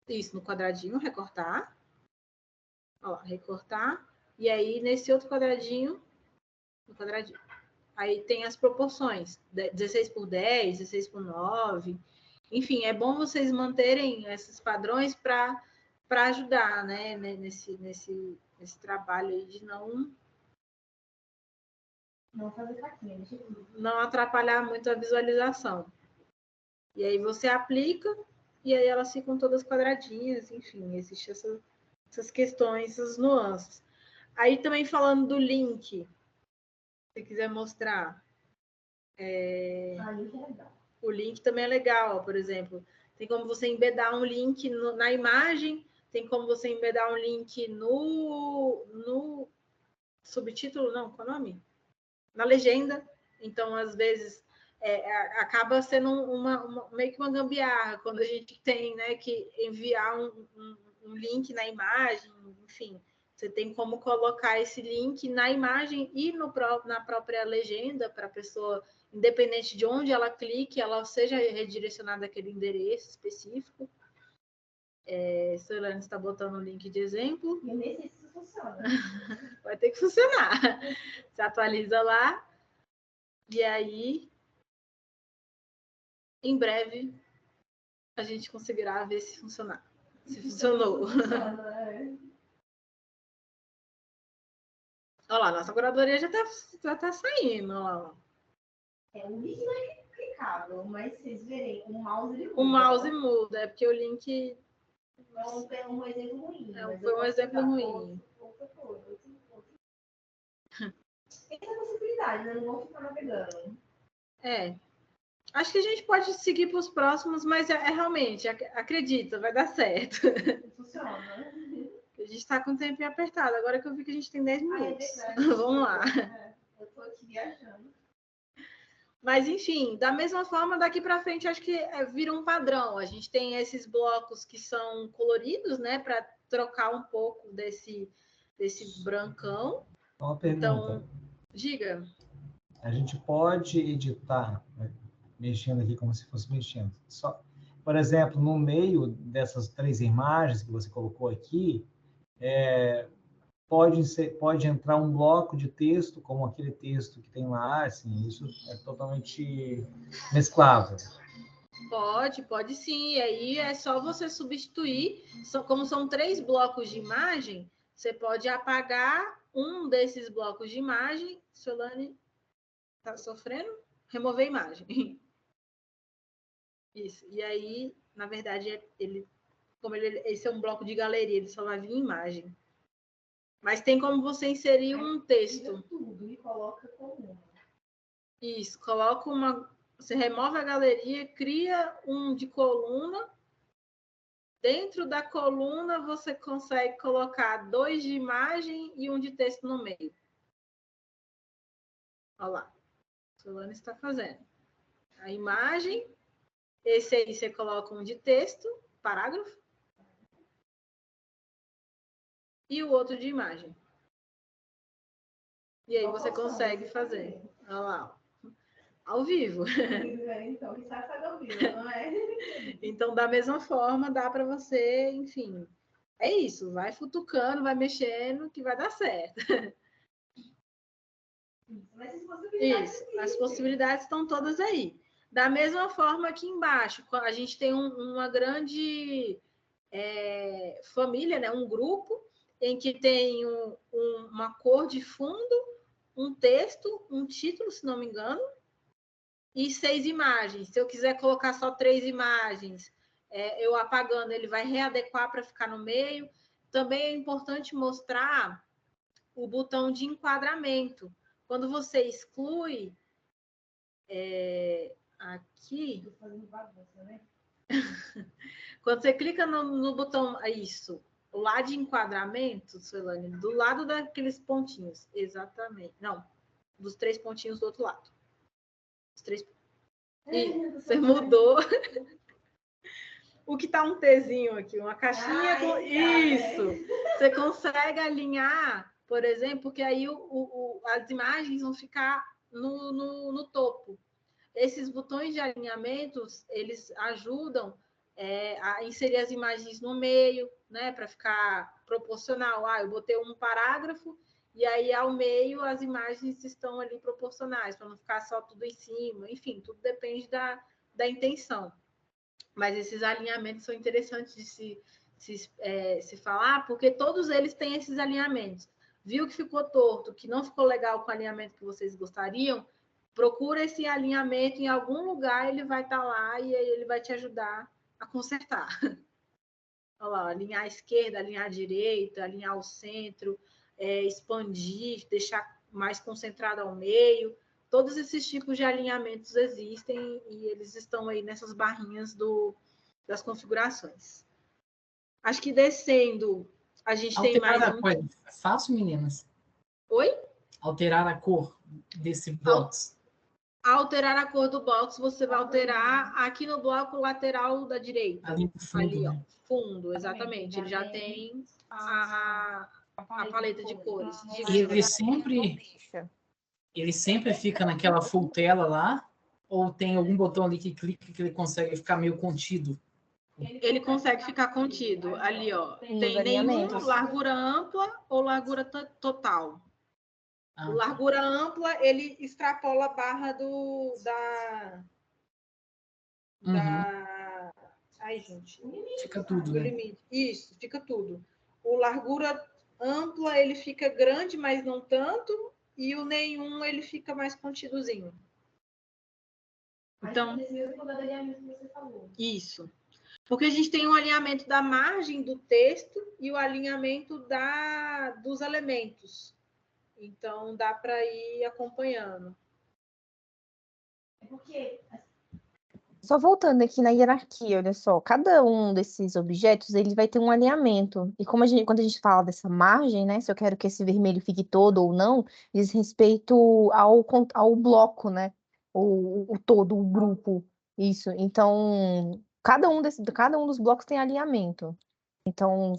isso, no quadradinho, recortar. Ó, recortar. E aí, nesse outro quadradinho, no quadradinho. Aí tem as proporções, 16 por 10, 16 por 9. Enfim, é bom vocês manterem esses padrões para ajudar, né, nesse trabalho aí de não fazer faquinha, não atrapalhar muito a visualização. E aí você aplica e aí elas ficam todas quadradinhas, enfim, existem essas questões, essas nuances. Aí também falando do link, se quiser mostrar, o link também é legal, ó, por exemplo, tem como você embedar um link na imagem, tem como você embedar um link no subtítulo, não, qual é o nome? Na legenda. Então, às vezes, acaba sendo meio que uma gambiarra quando a gente tem, né, que enviar um link na imagem, enfim. Você tem como colocar esse link na imagem e na própria legenda para a pessoa, independente de onde ela clique, ela seja redirecionada àquele endereço específico. Solane está botando um link de exemplo. Eu nem sei se isso funciona. Vai ter que funcionar. Você atualiza lá. E aí, em breve, a gente conseguirá ver se funcionar. Se funcionou. Olha lá, nossa curadoria já tá saindo. Ó. O link não é clicável, mas vocês verem, o mouse ele muda. O mouse muda, é porque o link... Não foi um exemplo ruim. Foi um exemplo ruim. Outra coisa. Tem essa possibilidade, né? Não vão ficar navegando. Acho que a gente pode seguir para os próximos, mas realmente, acredita, vai dar certo. Funciona. A gente está com o tempo apertado. Agora que eu vi que a gente tem 10 minutos. Vamos lá. Eu estou aqui viajando. Mas, enfim, da mesma forma, daqui para frente, acho que vira um padrão. A gente tem esses blocos que são coloridos, né? Para trocar um pouco desse brancão. Uma pergunta. Então, diga. A gente pode editar, né, mexendo aqui como se fosse mexendo. Por exemplo, no meio dessas 3 imagens que você colocou aqui, pode entrar um bloco de texto, como aquele texto que tem lá, assim, isso é totalmente mesclável. Pode sim. E aí é só você substituir. Como são 3 blocos de imagem, você pode apagar um desses blocos de imagem. Solane está sofrendo? Remover a imagem. Isso. E aí, na verdade, esse é um bloco de galeria, ele só vai vir imagem. Mas tem como você inserir um texto. Tudo e coloca coluna. Isso, coloca você remove a galeria, cria um de coluna. Dentro da coluna, você consegue colocar 2 de imagem e um de texto no meio. Olha lá. A Solane está fazendo. A imagem. Esse aí você coloca um de texto, parágrafo. E o outro de imagem. E aí você consegue fazer. Olha lá. Ao vivo. Então, que sabe fazer ao vivo, não é? Então, da mesma forma, dá para você, enfim. É isso. Vai futucando, vai mexendo, que vai dar certo. Mas Isso. As possibilidades estão todas aí. Da mesma forma aqui embaixo, a gente tem uma grande família, né? Um grupo, em que tem uma cor de fundo, um texto, um título, se não me engano, e 6 imagens. Se eu quiser colocar só 3 imagens, eu apagando, ele vai readequar para ficar no meio. Também é importante mostrar o botão de enquadramento. Quando você exclui aqui... Tô fazendo bagunça, né? Quando você clica no botão, isso, lá de enquadramento, Solane, do lado daqueles pontinhos, exatamente. Não, dos 3 pontinhos do outro lado. Os 3... você mudou. O que tá um Tzinho aqui, uma caixinha com... Isso! Você consegue alinhar, por exemplo, porque aí as imagens vão ficar no topo. Esses botões de alinhamentos, eles ajudam a inserir as imagens no meio, né, para ficar proporcional. Eu botei um parágrafo e aí ao meio as imagens estão ali proporcionais, para não ficar só tudo em cima. Enfim, tudo depende da intenção. Mas esses alinhamentos são interessantes de se falar, porque todos eles têm esses alinhamentos. Viu que ficou torto, que não ficou legal com o alinhamento que vocês gostariam? Procura esse alinhamento em algum lugar, ele vai estar lá e aí ele vai te ajudar a consertar. Olha lá, alinhar à esquerda, alinhar à direita, alinhar ao centro, expandir, deixar mais concentrado ao meio. Todos esses tipos de alinhamentos existem e eles estão aí nessas barrinhas das configurações. Acho que descendo, a gente tem mais a cor. É fácil, meninas? Oi? Alterar a cor desse box. Alterar a cor do box, você vai alterar aqui no bloco lateral da direita. Ali no fundo, ali, né? Fundo, exatamente. Ele já tem a paleta de cores. E ele sempre fica naquela full tela lá? Ou tem algum botão ali que clica que ele consegue ficar meio contido? Ele consegue ficar contido. Ali, ó. Tem nenhum largura ampla ou largura total. O largura ampla, ele extrapola a barra Ai, gente. Fica tudo, do né? limite. Isso, fica tudo. O largura ampla, ele fica grande, mas não tanto. E o nenhum, ele fica mais contidozinho. Então, isso. Porque a gente tem um alinhamento da margem do texto e o alinhamento dos elementos. Então, dá para ir acompanhando. É porque... Só voltando aqui na hierarquia, olha só, cada um desses objetos, ele vai ter um alinhamento. E quando a gente fala dessa margem, né, se eu quero que esse vermelho fique todo ou não, diz respeito ao bloco, né, o todo, o grupo, isso. Então, cada um dos blocos tem alinhamento. Então,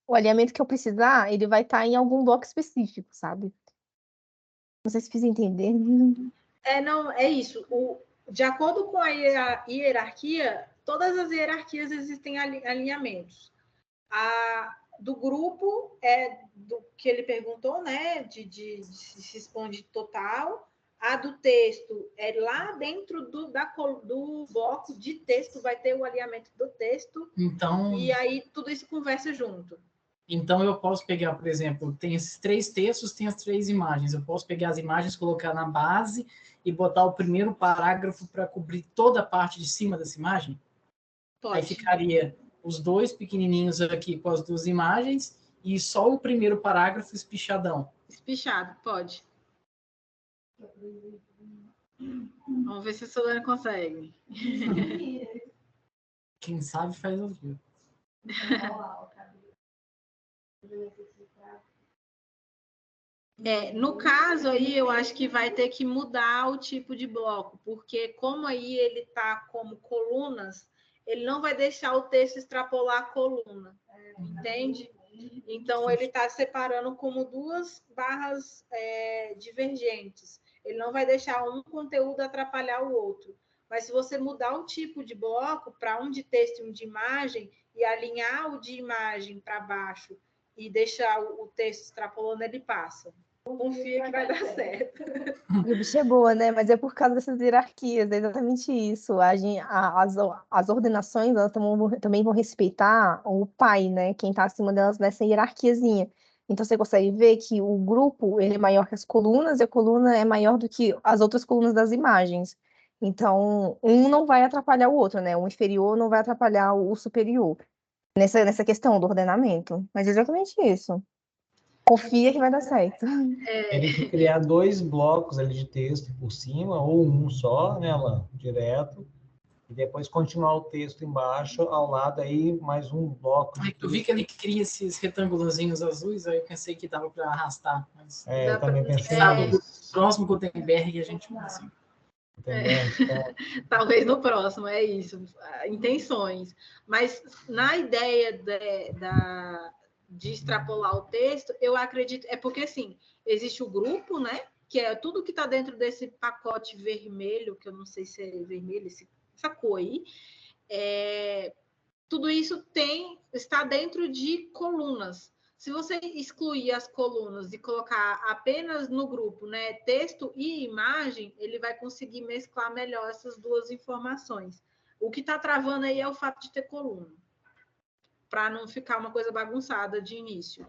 o alinhamento que eu precisar, ele vai estar em algum bloco específico, sabe? Não sei se fiz entender. Não, é isso. De acordo com a hierarquia, todas as hierarquias existem alinhamentos. A do grupo é do que ele perguntou, né? De se expande total. A do texto é lá dentro do bloco de texto, vai ter o alinhamento do texto. Então... E aí tudo isso conversa junto. Então, eu posso pegar, por exemplo, tem esses 3 textos, tem as 3 imagens. Eu posso pegar as imagens, colocar na base e botar o primeiro parágrafo para cobrir toda a parte de cima dessa imagem? Aí Pode. ficaria os 2 pequenininhos aqui com as 2 imagens e só o primeiro parágrafo espichadão. Espichado, pode. Vamos ver se a Solane consegue. Quem sabe faz ao vivo. No caso aí, eu acho que vai ter que mudar o tipo de bloco, porque como aí ele está como colunas, ele não vai deixar o texto extrapolar a coluna, entende? Então, ele está separando como 2 barras divergentes. Ele não vai deixar um conteúdo atrapalhar o outro. Mas se você mudar o tipo de bloco para um de texto e um de imagem, e alinhar o de imagem para baixo e deixar o texto extrapolando, ele passa. Confia que vai dar certo. E o bicho é boa, né? Mas é por causa dessas hierarquias, é exatamente isso. As ordenações, elas também vão respeitar o pai, né? Quem está acima delas nessa hierarquiazinha. Então, você consegue ver que o grupo, ele é maior que as colunas, e a coluna é maior do que as outras colunas das imagens. Então, um não vai atrapalhar o outro, né? O inferior não vai atrapalhar o superior. Nessa questão do ordenamento. Mas é exatamente isso. Confia que vai dar certo. Teria que criar 2 blocos ali de texto por cima, ou um só, né, Alan? Direto. E depois continuar o texto embaixo, ao lado aí mais um bloco de Eu vi que texto. ele cria esses retângulozinhos azuis, aí eu pensei que dava para arrastar. Mas Eu também pensei sabe, nisso. o próximo Gutenberg a gente usa assim. Talvez no próximo, é isso. Intenções. Mas na ideia de extrapolar o texto, eu acredito... É porque, assim, existe o grupo, né? Que é tudo que está dentro desse pacote vermelho, que eu não sei se é vermelho, essa cor aí. Tudo isso está dentro de colunas. Se você excluir as colunas e colocar apenas no grupo, né, texto e imagem, ele vai conseguir mesclar melhor essas 2 informações. O que está travando aí é o fato de ter coluna, para não ficar uma coisa bagunçada de início.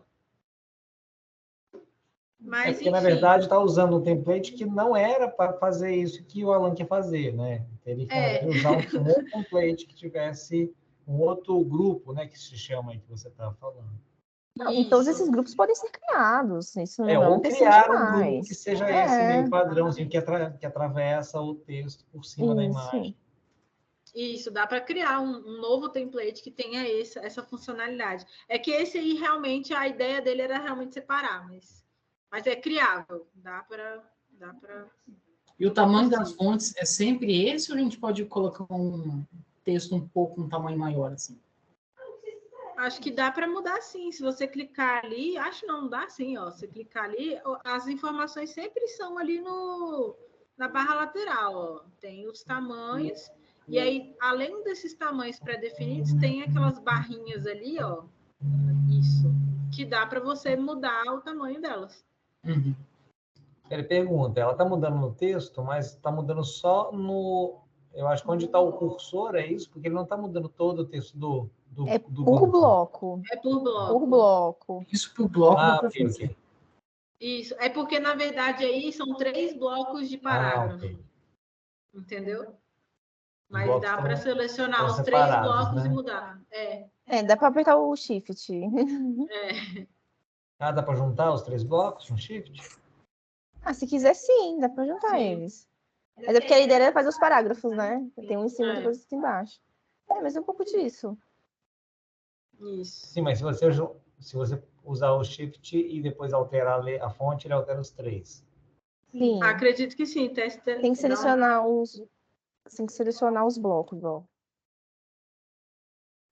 Mas, porque, na verdade, está usando um template que não era para fazer isso que o Alan quer fazer, né? Ele quer usar um outro template que tivesse um outro grupo, né, que se chama aí que você estava falando. Não, e todos esses grupos podem ser criados, isso não ou precisa criar um grupo demais. que seja esse meio padrãozinho que atravessa o texto por cima da imagem. Isso, dá para criar um novo template que tenha essa funcionalidade. É que esse aí, realmente, a ideia dele era realmente separar, mas é criável, dá para... E o tamanho das fontes é sempre esse, ou a gente pode colocar um texto um tamanho maior, assim? Acho que dá para mudar, sim. Se você clicar ali, não dá sim, ó. Se clicar ali, as informações sempre são ali na barra lateral, ó. Tem os tamanhos, e aí, além desses tamanhos pré-definidos, tem aquelas barrinhas ali, ó. Isso. Que dá para você mudar o tamanho delas. Uhum. Ele pergunta, ela está mudando no texto, mas está mudando só no... Eu acho que onde está o cursor é isso, porque ele não está mudando todo o texto do por bloco. É por bloco. Por bloco. Isso por bloco dá para fazer. Okay. Isso. É porque, na verdade, aí são 3 blocos de parágrafo. Okay. Entendeu? Mas dá para selecionar os 3 blocos, né? E mudar. Dá para apertar o shift. Dá para juntar os 3 blocos no shift? Se quiser, sim, dá para juntar eles. Mas é porque a ideia é fazer os parágrafos, né? Tem um em cima e depois outro embaixo. Mas é um pouco disso. Isso. Sim, mas se você usar o shift e depois alterar a fonte, ele altera os 3. Sim. Acredito que sim. Tem que selecionar os blocos, ó.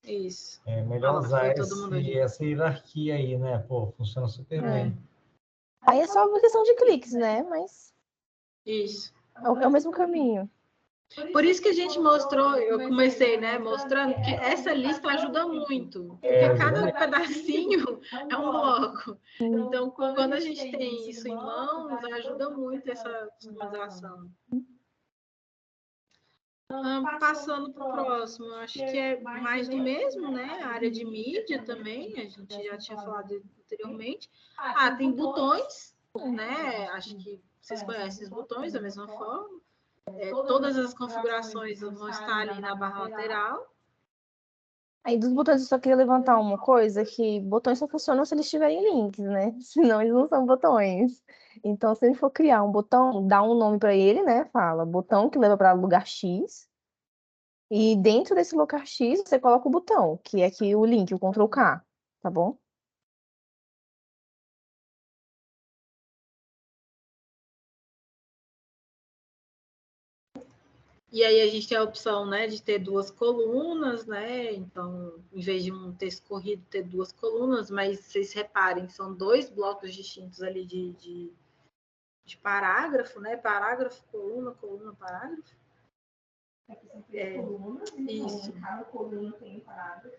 Isso. É melhor usar essa hierarquia aí, né? Pô, funciona super bem. Aí é só uma questão de cliques, né? Mas... Isso. É o mesmo caminho. Por isso que a gente mostrou, eu comecei, né, mostrando que essa lista ajuda muito, porque cada pedacinho é um bloco. Então, quando a gente tem isso em mãos, ajuda muito essa customização. Passando para o próximo, eu acho que é mais do mesmo, né? A área de mídia também, a gente já tinha falado anteriormente. Tem botões, né? Acho que vocês conhecem os botões da mesma forma. Todas as configurações vão estar ali na barra lateral. Aí dos botões eu só queria levantar uma coisa, que botões só funcionam se eles tiverem links, né? Senão eles não são botões. Então, se a gente for criar um botão, dá um nome para ele, né? Fala botão que leva para lugar X. E dentro desse lugar X, você coloca o botão, que é aqui o link, o Ctrl K, tá bom? E aí a gente tem a opção, né, de ter duas colunas, né? Então, em vez de um texto corrido, ter duas colunas, mas vocês reparem, são dois blocos distintos ali de parágrafo, né? Parágrafo, coluna, coluna, parágrafo. Aqui são três colunas, isso. Cada coluna tem um parágrafo.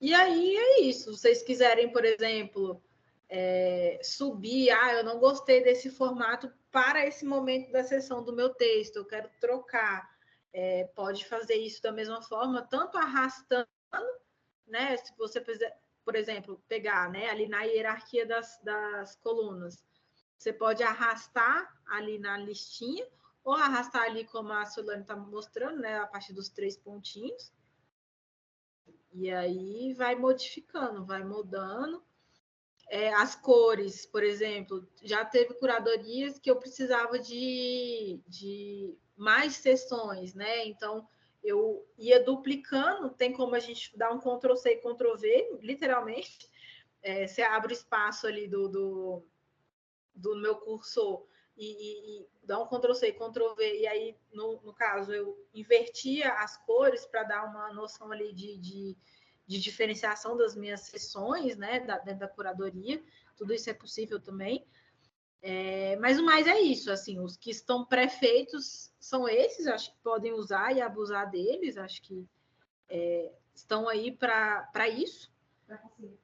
E aí é isso. Se vocês quiserem, por exemplo, subir, eu não gostei desse formato para esse momento da sessão do meu texto, eu quero trocar. Pode fazer isso da mesma forma, tanto arrastando, né? Se você, por exemplo, pegar, né, ali na hierarquia das colunas, você pode arrastar ali na listinha, ou arrastar ali como a Solane está mostrando, né, a partir dos 3 pontinhos. E aí vai modificando, vai mudando. As cores, por exemplo, já teve curadorias que eu precisava de mais sessões, né? Então, eu ia duplicando, tem como a gente dar um Ctrl+C e Ctrl+V, literalmente. Você abre o espaço ali do meu cursor e dá um Ctrl+C e Ctrl+V, e aí, no caso, eu invertia as cores para dar uma noção ali de diferenciação das minhas sessões, né, dentro da curadoria. Tudo isso é possível também. Mas o mais é isso, assim, os que estão pré-feitos são esses, acho que podem usar e abusar deles, acho que estão aí para isso,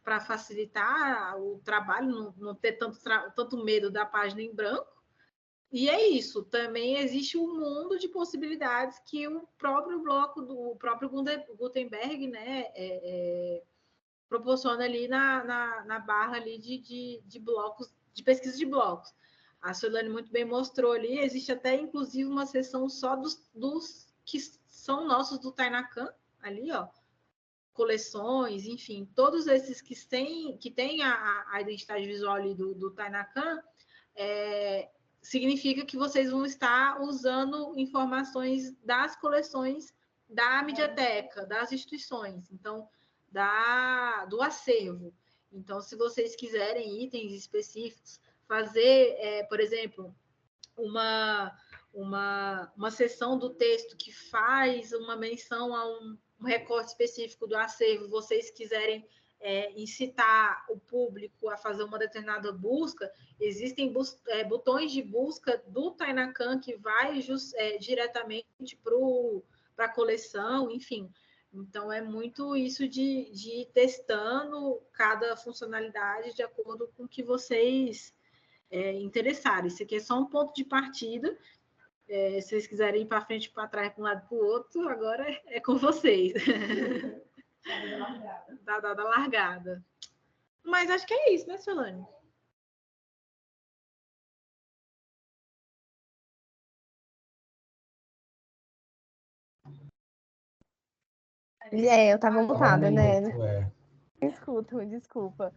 para facilitar o trabalho, não ter tanto medo da página em branco. E é isso, também existe um mundo de possibilidades que o próprio bloco do próprio Gutenberg, né, proporciona ali na barra ali de blocos, de pesquisa de blocos. A Solane muito bem mostrou ali, existe até inclusive uma seção só dos que são nossos do Tainacan, ali, ó, coleções, enfim, todos esses que têm a identidade visual ali do Tainacan, significa que vocês vão estar usando informações das coleções da Mediateca, das instituições, então, do acervo. Então, se vocês quiserem itens específicos, fazer, por exemplo, uma seção do texto que faz uma menção a um recorte específico do acervo, vocês quiserem incitar o público a fazer uma determinada busca, existem botões de busca do Tainacan que vai diretamente para a coleção, enfim. Então, é muito isso de ir testando cada funcionalidade de acordo com o que vocês interessarem. Isso aqui é só um ponto de partida. Se vocês quiserem ir para frente, para trás, para um lado, para o outro, agora é com vocês. Da largada. Mas acho que é isso, né, Solane? Eu estava mutada, né? Muito, Desculpa.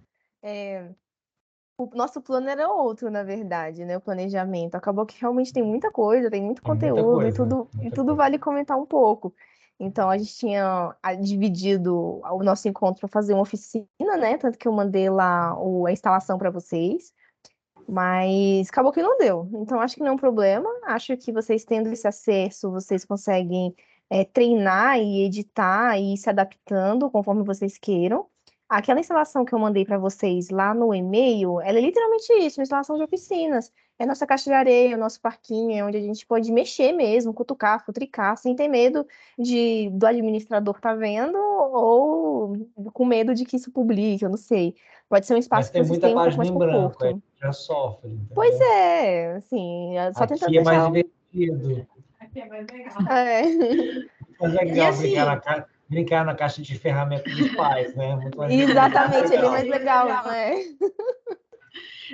O nosso plano era outro, na verdade, né? O planejamento. Acabou que realmente tem muita coisa, tem muito Tem muita conteúdo e coisa, tudo, muita e tudo coisa. vale comentar um pouco. Então, a gente tinha dividido o nosso encontro para fazer uma oficina, né? Tanto que eu mandei lá a instalação para vocês, mas acabou que não deu. Então, acho que não é um problema. Acho que vocês tendo esse acesso, vocês conseguem treinar e editar e ir se adaptando conforme vocês queiram. Aquela instalação que eu mandei para vocês lá no e-mail, ela é literalmente isso, uma instalação de oficinas. É a nossa caixa de areia, o nosso parquinho, é onde a gente pode mexer mesmo, cutucar, futricar, sem ter medo do administrador estar vendo ou com medo de que isso publique, eu não sei. Pode ser um Mas espaço que tem vocês muita tenham um pouco página mais em branco, aí conforto. já sofre, Pois entendeu? é, assim, só tentando Aqui é mais deixar. divertido. que é mais legal. É. Mas é E legal assim, brincar na caixa de ferramentas dos pais, né? Muito mais Exatamente, é bem legal. mais legal, não é?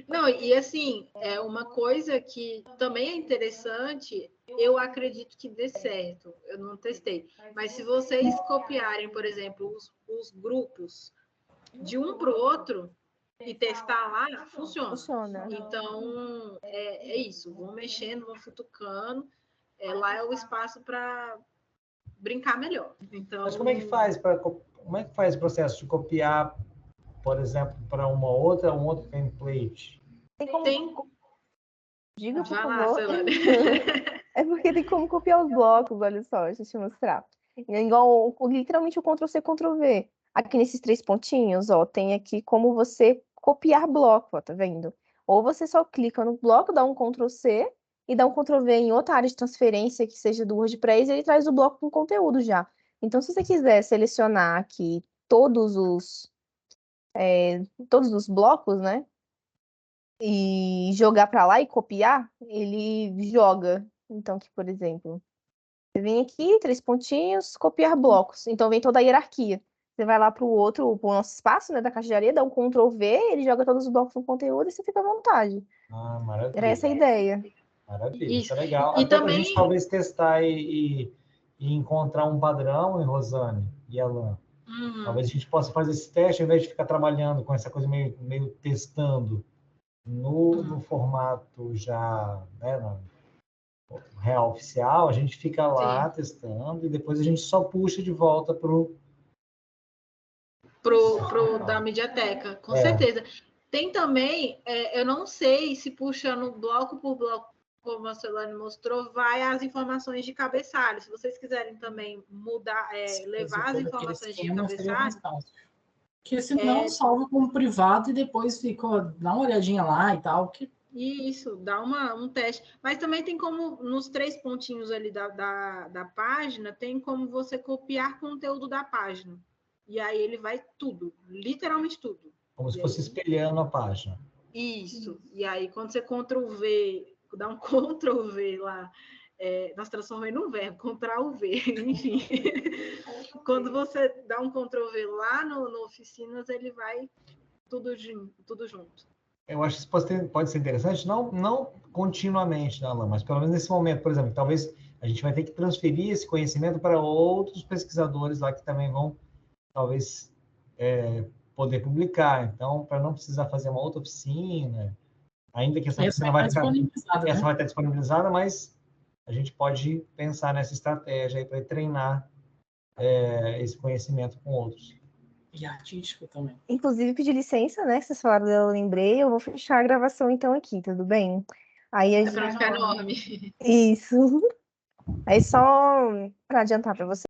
não, e assim, é uma coisa que também é interessante, eu acredito que dê certo, eu não testei, mas se vocês copiarem, por exemplo, os grupos de um para o outro e testar lá, funciona. Funciona. Então, é isso, vão mexendo, vão futucando, lá é o espaço para brincar melhor. Então, Mas como é que faz o processo de copiar, por exemplo, para um outro template? Tem como. tem... Diga, por Vai lá, favor. Celane. É porque tem como copiar os blocos, olha só, deixa eu te mostrar. É igual, literalmente, o Ctrl+C, Ctrl+V. Aqui nesses 3 pontinhos, ó, tem aqui como você copiar bloco, ó, tá vendo? Ou você só clica no bloco, dá um Ctrl+C e dá um Ctrl+V em outra área de transferência que seja do WordPress, e ele traz o bloco com conteúdo já. Então, se você quiser selecionar aqui todos os blocos, né? E jogar para lá e copiar, ele joga. Então, aqui, por exemplo, você vem aqui, 3 pontinhos, copiar blocos. Então, vem toda a hierarquia. Você vai lá para o nosso espaço, né, da caixa de areia, dá um Ctrl+V, ele joga todos os blocos no conteúdo e você fica à vontade. Ah, Era essa a maravilha. ideia. Maravilha, Isso. isso é legal. E Até para a gente também, talvez testar e encontrar um padrão, em Rosane e Alan. Talvez a gente possa fazer esse teste, ao invés de ficar trabalhando com essa coisa meio testando no formato já, né, no real oficial, a gente fica lá testando e depois a gente só puxa de volta pro da Mediateca, com certeza. Tem também, eu não sei se puxando bloco por bloco, como a Celane mostrou, vai as informações de cabeçalho. Se vocês quiserem também mudar, levar as informações de cabeçalho. Porque senão salva como privado e depois dá uma olhadinha lá e tal. Isso, dá um teste. Mas também tem como, nos 3 pontinhos ali da página, tem como você copiar conteúdo da página. E aí ele vai tudo, literalmente tudo. Como se fosse espelhando a página. Isso. E aí, quando você Ctrl+V, dá um Ctrl+V lá, nós transformamos num verbo, Ctrl+V, enfim. Quando você dá um Ctrl+V lá no Oficinas, ele vai tudo junto. Eu acho que isso pode ser interessante, não continuamente, né, Alan, mas pelo menos nesse momento, por exemplo, talvez a gente vai ter que transferir esse conhecimento para outros pesquisadores lá que também vão, talvez, poder publicar. Então, para não precisar fazer uma outra oficina, ainda que essa oficina vai estar disponibilizada, mas a gente pode pensar nessa estratégia aí para treinar esse conhecimento com outros. E artístico também. Inclusive, pedir licença, né? Vocês falaram dela, eu lembrei. Eu vou fechar a gravação então aqui, tudo bem? Aí Para não ficar enorme. Isso. Aí só para adiantar para você.